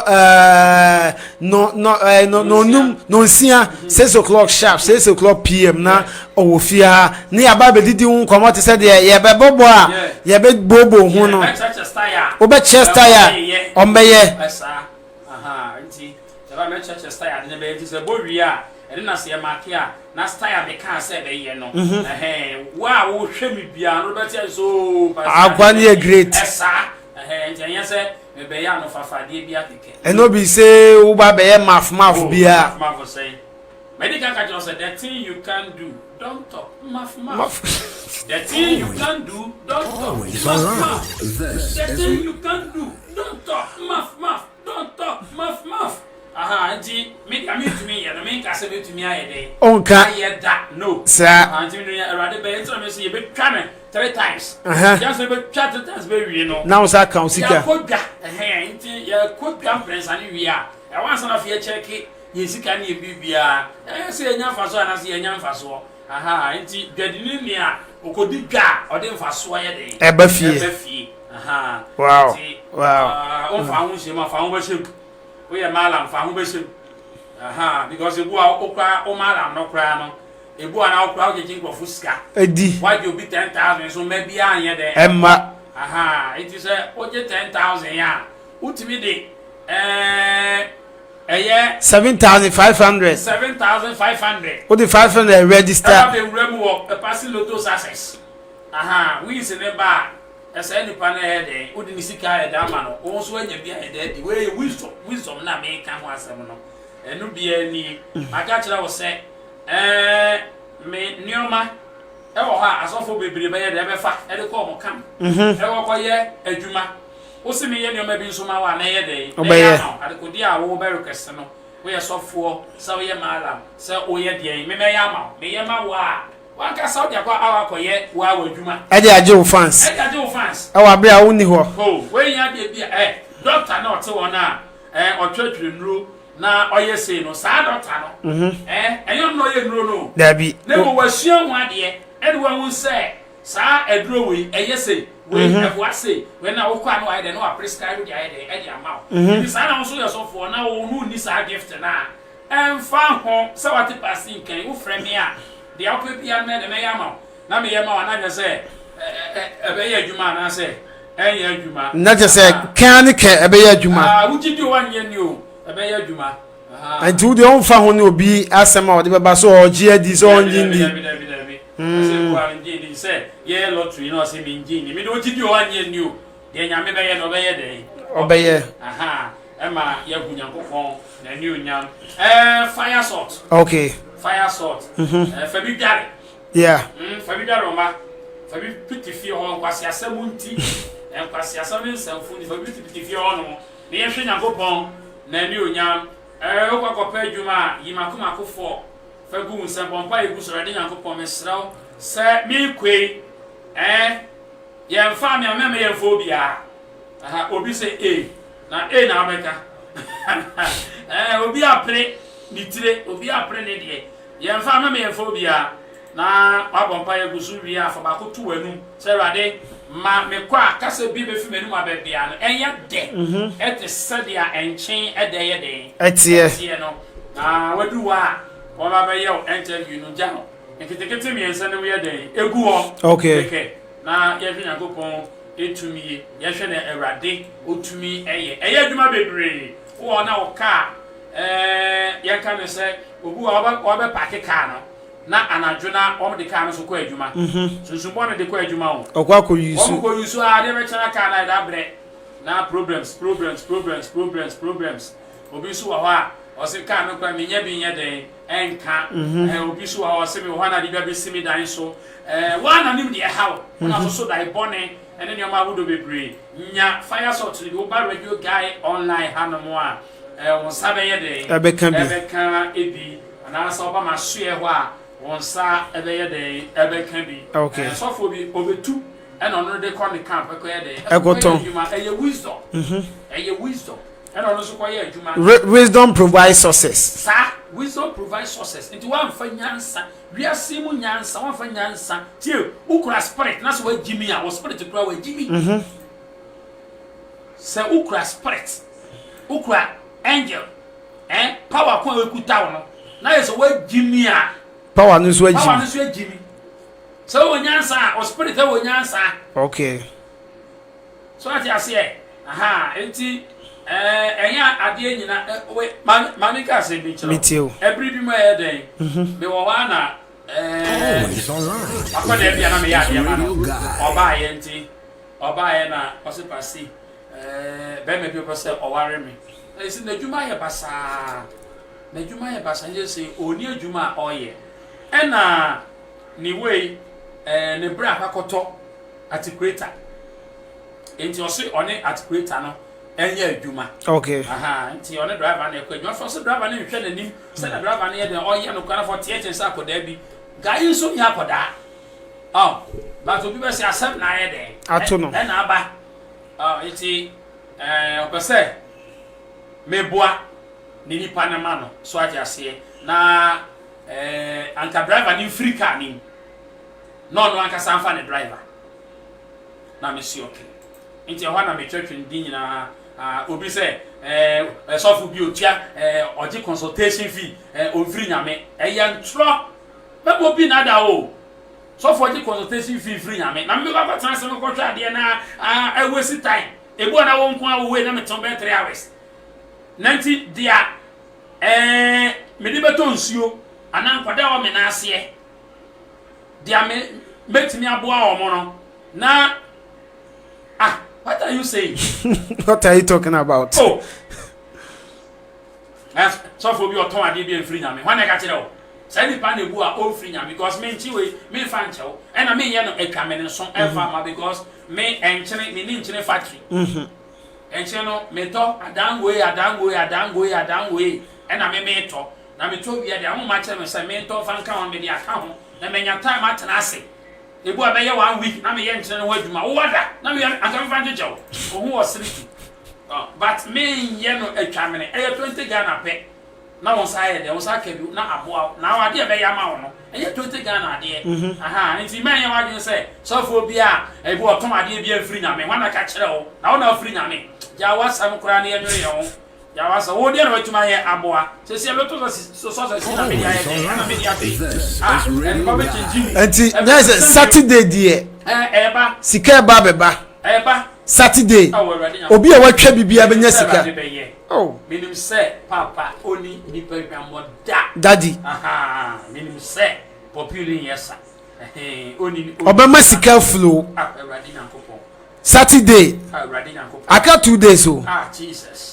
Speaker 3: no sia 6 o'clock sharp 6 o'clock pm na owofia ni aba be didi un komot se de ye be bobo a ye be bobo hu no obe chester ya ombeye
Speaker 6: nti aba me chester ya de be nti se bo wi a ene na se make a na style be kan se be ye no wa wo hwe mi bia no be tie so
Speaker 3: agwani e great
Speaker 6: nti anya se me be ya no fafade bia keke
Speaker 3: eno bi se wo ba be ye maf bia
Speaker 6: maf say medical ka just say the thing you can do don't talk maf the thing you can do don't talk maf the thing you can do don't talk maf don't talk maf nti me to me ya no me ka se be to me ayede
Speaker 3: onka
Speaker 6: ayeda no
Speaker 3: sa
Speaker 6: nti me erade be ento me se ye be twa me 3 times just be twa 3 times be wi no
Speaker 3: now sa kan sika
Speaker 6: ya kodwa nti ya kodwa prince ani wi a e wan sana fe check ye sika ni e bibia se enya faso ana se enya mfaso nti dwadini ni a okodi dwa ode mfaso ye de
Speaker 3: e ba fie wow
Speaker 6: on fa hu se ma fa hu ba se we ya malam fa hu be sem because ebu a okra o malam no kra no ebu a na okra o jeje nkrofu sika
Speaker 3: edi
Speaker 6: why you be 10,000 so maybe anye de
Speaker 3: emma
Speaker 6: it is o je 10,000 ya utimi de eye
Speaker 3: 7,500 what the 500 register
Speaker 6: be rem work a passing lotto success we is ne ba ese nipa na he de odi ni sika he da ma no o so anya bia he de we wisdom na me ka ho asem no enu bia ni aka kira wo se me nioma e wo ha asofo bebere be ye de be fa e de ko mo kam e wo ko ye adwuma o se me ye nioma bi nso ma wa na ye de ade ko dia wo be request no we ye sofo sa we ye malam sa o ye de me ya ma me ye ma wa waka Saudi akwa awakoye wa wadwuma
Speaker 3: e dey aje fans e wa bia woni ho
Speaker 6: we nya de bia doctor na ote wona otwatwire nuro na oye sei no sa doctor no enyo no ye nuro no
Speaker 3: dabi
Speaker 6: na wo wasua ho ade e de wa hu se sa eduro we eye sei we efwa sei we na wo kwa no aye de no prescribe de aye de e de amao ni sa na so ye so fo na wo hu ni sa gift na emfa ho se wate passing kan wo frame a the output pian me de me yama na me yama na je se ebe ye adwuma na se enye adwuma
Speaker 3: na je se kan ke ebe ye adwuma
Speaker 6: wuji di wan ye ni o ebe ye adwuma
Speaker 3: anti wo de on fa ho ni obi asema wo de beba so oji adi so onji ndi
Speaker 6: se kwa ndi ni se ye lottery no se mi nji ni me do wuji di wan ye ni o de nya me be ye no be ye de
Speaker 3: obeye
Speaker 6: ema ye gunya kokon na ni onyam fire salt
Speaker 3: okay
Speaker 6: fire salt fabi dare
Speaker 3: yeah
Speaker 6: fabi dare ma fa bi piti fie ho nkwase asem nti nkwase asem nsamfu ni fa bi piti fie ho no ne yehwe Nyankopɔn na ni onyam okwakopa adwuma yimakoma akofo fa gu nsempɔn pa egu soro de Nyankopɔn mesraw sɛ mi kwe yɛmfa me ameme yɛmfo bia aha obi sɛ na na abeka obi apre ni tire obi apre ne de yɛmfa ameme yɛmfo bia na wabompa yegusu bia fa ba ko to wanu sɛ rade ma me kwa kasa bi be fi menu ma be bia no ɛnyɛ de ɛte sɛdia ɛnchen ɛde yɛ de ɛtie no na wadu wa wo ba be yɛ interview no gya no nketekete miensa ne wo yɛ de egu ho
Speaker 3: okay
Speaker 6: na yɛhwe Nyankopɔn etumi yɛhwe na Awurade otumi ɛyɛ adwuma bebree wo na wo ka yɛka ne sɛ obu wa be paake ka no na anadwo na o de ka no so kɔ adwuma sunsunbɔ no de kɔ adwuma ho
Speaker 3: okwa ko yusu
Speaker 6: o ko yusu a de be kyana ka na da bre na problems obi so wa ho a o se ka no kwa menya bi nya den enka obi so wa o se me ho na de bia be simi dan so wa na nim de hawo na so dai bone ene ne ma wodo bebre nya fire sort ni o ba radio guy online hanomo a won sabe ye de ebeka ebi ana sa oba ma so ye ho a won sa ebe ye de ebeka bi so for bi obetu ene ono de call the camp e ko ye de e wisdom wisdom ene ono so ko ye adwuma
Speaker 3: wisdom provides success
Speaker 6: sa wisdom provides success into one fa nyansa wiase mu nyansa one fa nyansa tie ukura spirit na so wa jimi a wo spirit kura wa jimi se ukura spirit ukura angel power ko we kuta wo no na yeso wa jimi a
Speaker 3: power no so wa
Speaker 6: jimi so wo nyansa o spirit wo nyansa
Speaker 3: okay
Speaker 6: so ati ase enti enya ade nyina we manika se bi chiro every bi ma ye den me wo wa na
Speaker 1: it's online
Speaker 6: akode bia na me ya de ma no oba ye enti oba ye na o se pasi be me people say o ware me esi na djuma ye basa ye say oni adwuma o ye ena ni we ne bra akoto articulator enti o se oni articulator no enye adwuma
Speaker 3: okay
Speaker 6: nti on driver na ekwa adwuma so driver na hwehwe nanim se na driver na ye den o ye no kwa for theater sa akoda bi guy so ya akoda but obi be se asem na ye den
Speaker 3: ato no
Speaker 6: na aba enti opese meboa ni nipa na ma no so aje ase na anka driver ni free car ni no anka sanfa ne driver na me si okay enti ho na me twetwe ndi nyina obi se sofu bi otua oje consultation fee on free nyame eya ntro bebo bi na da o sofu oje consultation fee free nyame na me ba transfer ko twa ade na waste time ebu na won ko awo we na me ton be 3 hours nanti dia me di beto nsuo ana nkwada o me na ase dia me betimi aboa o mo no na what are you saying?
Speaker 3: What are you talking about?
Speaker 6: So for you to ade be free nyame. When I got it all. Say ni pa na bu a o free nyame because me nchi we me fan chew. And I me ye no etwamene so enfa because me enchene me ni nchene factory. Enchene no me to adanwe. And I me to. Na me to bia de amoma che me say me to fan kan me de aka ho. Na me nya time atena ase. Ebu abeye 1 week na me ye nchene no adwuma wo wada na me aka fan jejew wo ho wasiri but me ye no atwamene 20 Ghana pe na won sa ye de won sa ka bi na aboa na wade e be ya ma wo no 20 Ghana ade nti me ye wadwen say so fo bi a ebu otom ade bi afiri na me wana ka kire wo na wona afiri na me ja wasam kura na ye nwe ye wo ya wasa wo de na watuma ye aboa se se loto so na me ya ye na me ya be
Speaker 3: anti yes Saturday die
Speaker 6: eba
Speaker 3: sika beba Saturday obi a watwa bibia benya sika
Speaker 6: minim se papa oni nipa hwamoda
Speaker 3: daddy
Speaker 6: minim se popular yesa oni
Speaker 3: obema sika flow
Speaker 6: Awurade Nyankopon
Speaker 3: Saturday
Speaker 6: Awurade Nyankopon
Speaker 3: aka 2 days o
Speaker 6: Jesus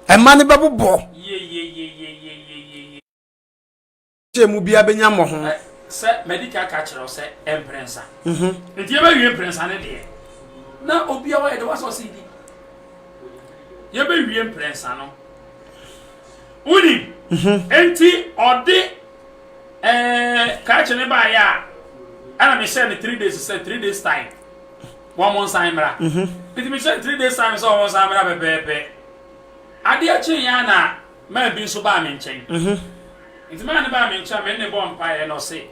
Speaker 3: emane bebo
Speaker 6: ye
Speaker 3: chemu bia benya mo ho
Speaker 6: sɛ medical ka kyerɛ sɛ emprensa nti yɛbɛ wie emprensa ne deɛ na obi a wɔyɛ de wasɔ CD yɛbɛ wie emprensa no uni enti ɔde ka kyerɛ ne ba ya ana me share ne 3 days sɛ 3 days time one month time bra nti me share 3 days time sɛ one month time bra bɛbɛbɛ ade akye ya na ma bi so ba me nkyɛn nti ma ne ba me nkyɛn me ne bɔ mpa ye no se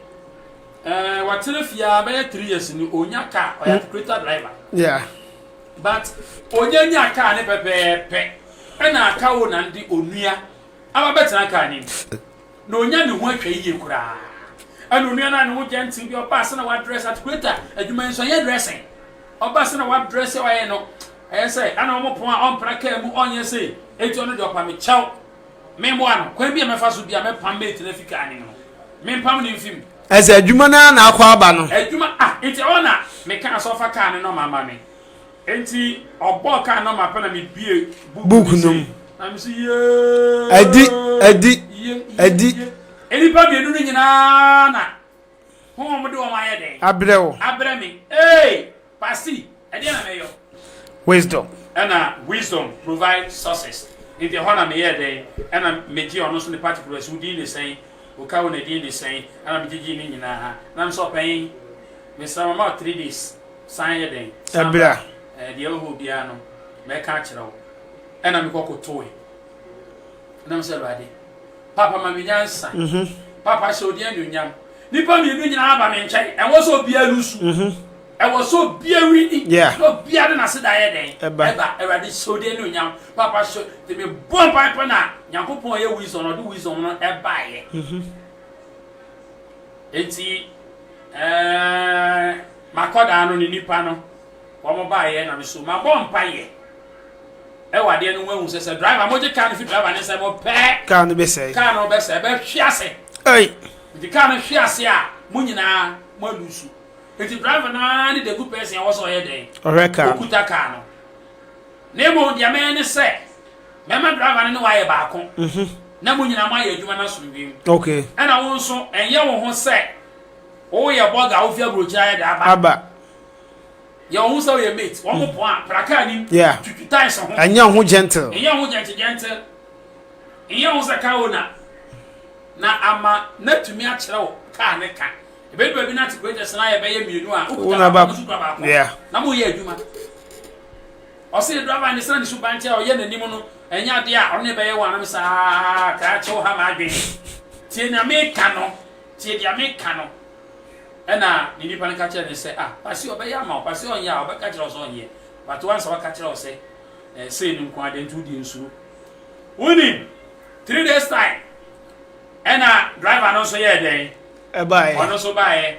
Speaker 6: watene fia bɛyɛ 3 years ni onya car oya creator driver
Speaker 3: yeah
Speaker 6: but onya nya car ne pɛpɛpɛ ɛna aka wo na ndi onua aba betena car ni na onya ne ho atwa yie kura ɛna onua na ne ho genti bi oba se na wa dress at creator adwuma nso yɛ dressing oba se na wa dress wa yɛ no ɛyɛ sɛ ana ɔmo pon a ɔmpra car mu ɔnyɛ sɛ eti ɔno de ɔpa me kyɛw me mo ano kwan bi a mefa so bia me pam mate na fika ani no me pam ne mfim
Speaker 3: as adwuma na akwa aba no
Speaker 6: adwuma enti ona me kan so fa car ne no mama me enti obo car no ma pa na me bie
Speaker 3: book no
Speaker 6: na me say
Speaker 3: adi
Speaker 6: eni pa bie no nyina na ho de o ma ye den abre me pasi ade na me yo
Speaker 3: wisdom
Speaker 6: wisdom provide success in the honor me ye den and me gi ono so ne particular so di ne sen o ka wo na di ne sen and me gi ni nyina na me so pen me sama ma 3 days san ye den
Speaker 3: abra
Speaker 6: de ho bia no me ka kire wo and me kokoto e na me se luade papa ma me nyansa papa so di anunyam nipa me nyina ba me nkyɛn e wo so bia lusu e was so beery no beard na se da ye den eba erade so de no nyam papa so de me bon pipe na Nyankopon ye wisdom no de wisdom no eba ye enti makoda no ni nipa no wo mo ba ye na me so ma bon pa ye e wade no wahu se driver mo je kan fi driver ne se mo pe
Speaker 3: kan be se
Speaker 6: kan no be se be hwiase
Speaker 3: ei
Speaker 6: di kan hwiase a mo nyina mo lusu eti driver na ni the good person was so here den
Speaker 3: oreka
Speaker 6: okuta car no na mo dia me ne se me ma driver ne wa ye ba ko na mo nyina ma ye adwuma na so bi
Speaker 3: okay
Speaker 6: ana wo nso enye wo ho se wo ye boga wo fia brocha ye da
Speaker 3: aba
Speaker 6: ye wo so ye mate wo mo po a praka ni tututai so ho
Speaker 3: enye ho gentle
Speaker 6: enye ho gentle enye ho se ka wo na ama na tumi a kire wo car ne ka ebe do bi na ti greatest na ye be ye mienu a
Speaker 3: ukuta ba yeah
Speaker 6: na mo ye adwuma o se driver ni san ni su banche o ye nanim no enya de a one be ye wa na sa ka che ha ma adwen tie na me ka no tie dia me ka no ena ni nipa ka che ne se pasi o be ya ma o pasi on ya o be ka che o so on ye but once o ka che o se say ni nko ade ntu di nsu woni 3 days time ena driver no so ye den
Speaker 3: eba ye
Speaker 6: ono so bae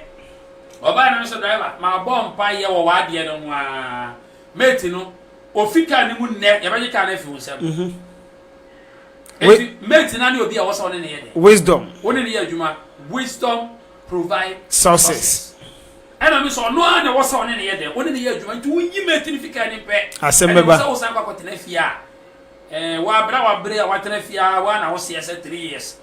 Speaker 6: oba na so driver ma bom pa ye wo wade no ho a mate no ofika ni mu ne ye be ka na fi unsem mate na ni obi a wo so ne ne ye de
Speaker 3: wisdom
Speaker 6: woni ne ye adwuma wisdom provide
Speaker 3: success
Speaker 6: ana mi so no a ne wo so ne ne ye de woni ne ye adwuma nti wonyi mate ni fika ni pe
Speaker 3: asembeba
Speaker 6: so san kwa kotena fia wa bra wa tena fia wa na wo se 3 years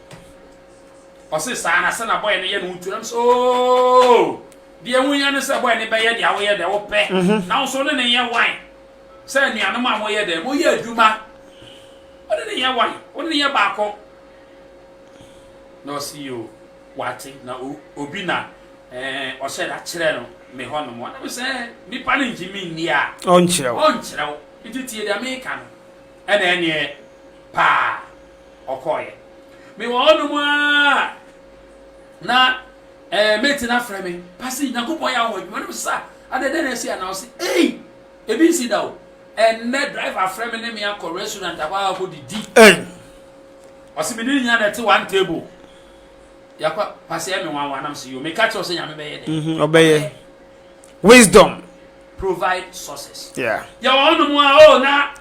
Speaker 6: ose sana sana boy ne ye no ntu am so de enwunya ne se boy ne be ye de awo ye de wo pe na wo so ne ye wine se nuanu ma mo ye de mo ye adwuma o ne ye wine o ne ye ba ko no see you wati na obi na o se da kire no me ho no mo na se ni pa ne njimi ni a
Speaker 3: on chirewo
Speaker 6: ititie de America no ene ene pa okoye me wo no mu na mate na frɛ me pasi Nyankopon ya ho adwuma no sa adede na si ana o se ebi si da o enne driver frɛ me ne me akɔ restaurant aba ko didi o se me ni nya na te one table yakwa pasi e me wan am se yo me catch o se nya me be ye de
Speaker 3: obeye wisdom
Speaker 6: provide sources
Speaker 3: yeah
Speaker 6: ya wo no mu o na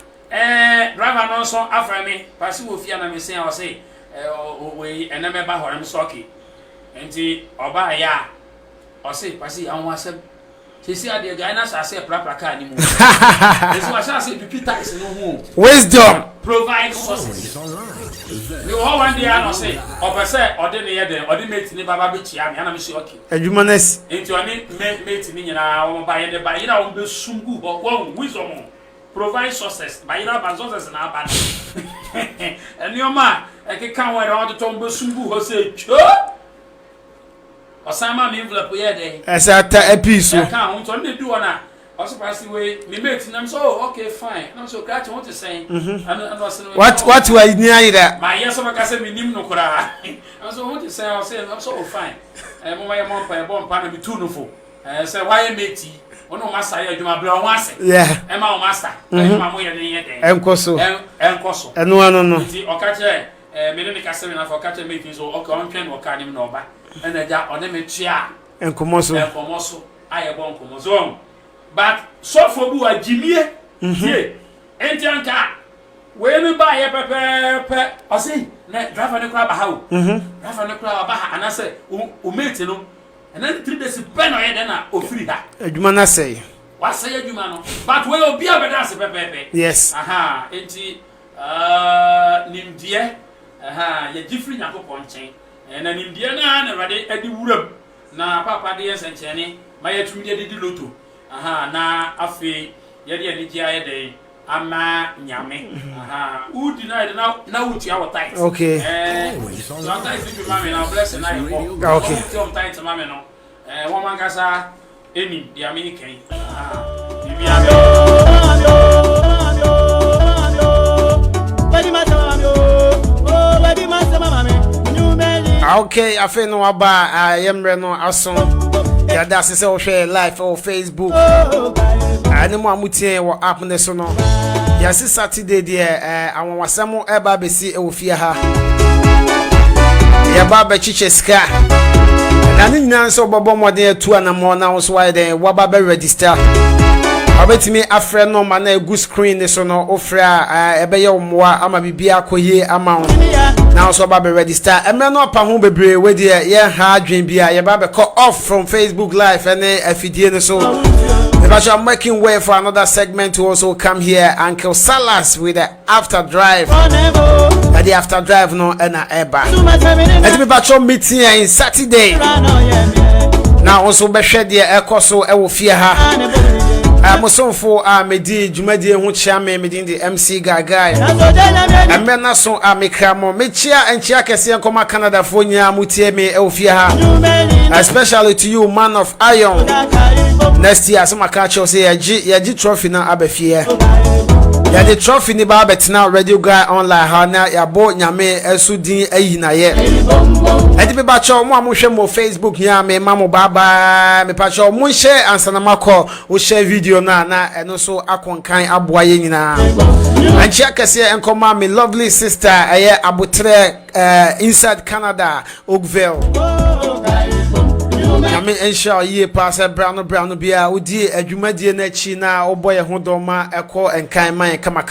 Speaker 6: driver no so afrɛ me pasi wo fia na me se o se we eneme ba hore me soki enti oba ya o se pasi anwo asem sisi ade ga na sa se prapra ka ni mu esi wa sa se pipita ise no hu
Speaker 3: wisdom
Speaker 6: provide sources. You all one day I say, or say, or then the mate in the Baba Bichi, and I'm sure okay.
Speaker 3: Adwumanes.
Speaker 6: Into a mate in Yana, by the Bayina on the Sungu, or one wisdom. Provide sources, Bayina Bazos and Abba. And your man, I can come where all the Tombo Sungu who say, or Sama Mivla Puyade. As at a piece, I can't only do on I surprised the way me mate and I'm so okay fine. I'm so glad you want to say.
Speaker 3: What were you near that?
Speaker 6: My yes of a casa minim no cry. I so want to say I'm so fine. I'm my mom by a bomb pan be too no full. Say why matey? Oh no master you my blow once.
Speaker 3: Yeah.
Speaker 6: And my master. My moya day.
Speaker 3: And Coso.
Speaker 6: And Coso.
Speaker 3: And no.
Speaker 6: Or catch me castle for catching making so okay on train or cardim no back. And a jack on them chair. And Comoso. And Comoso. I a bomb Comoso. But so for who are Jimmy, Entianka, when you buy a pepper, I say, drive on the crab how, drive on the crab, and I say, who made you know, and then 3 days pen or head or free that.
Speaker 3: Adwumana say.
Speaker 6: What say you, man? But we'll be a better pepe.
Speaker 3: Yes.
Speaker 6: Aha, enti, Nimdia, aha, you're different upon chain, and an Indiana, ready at the wood. Now, Papa, dear and Jenny, my 2 year did loto. Aha, na afi yedi ani dia yede ama nyame. Aha, who deny now uti our tight.
Speaker 3: Okay.
Speaker 6: Sometimes if you mama now bless and I
Speaker 3: okay.
Speaker 6: Some tight mama no. Woman kasa eni dia me ken.
Speaker 3: Okay, I feel no about yemre no ason. Yeah, that's it. So share live on Facebook. I know I'm muting what happened this no. Yes, it's Saturday there. I want some eba be see ofia ha. Yeah, baba chicheska. Na ni nan so bobo modern 2 and more now so why then waba be register. Obetimi afre no ma na egu screen so no ofra ebe ye omoa ama bibia akoye ama now so ba be register emre no pa ho bebre we de ye ha adwen bia ye ba be call off from Facebook live and afidie ne so because I'm making way for another segment to also come here. Uncle Salas with the after drive. The after drive no na eba let me back on meeting in Saturday now also be share the ekoso e wo fie ha Mosonfo medi jumadi hu chia me medin the MC Gaga amena so amikramo mechia enchia kese nkoma Canada fo nya mutie me e ofie ha especially to you man of iron next year so makacho say yaji trophy na abafie ya the trophy ni ba betina radio guy online ha na ya bo nyame esudin ayi na ye edi be ba cho mo amhwe mo Facebook ya me mamo baba me pa cho mo share ansana makọ o share video na eno so akonkan aboa ye nyina anchi akese enkoma me lovely sister eye abotre inside Canada Oakville Yami ensha ye pass brown bia odi adwumadie na chi na oboye hodoma ekọ enkan man kama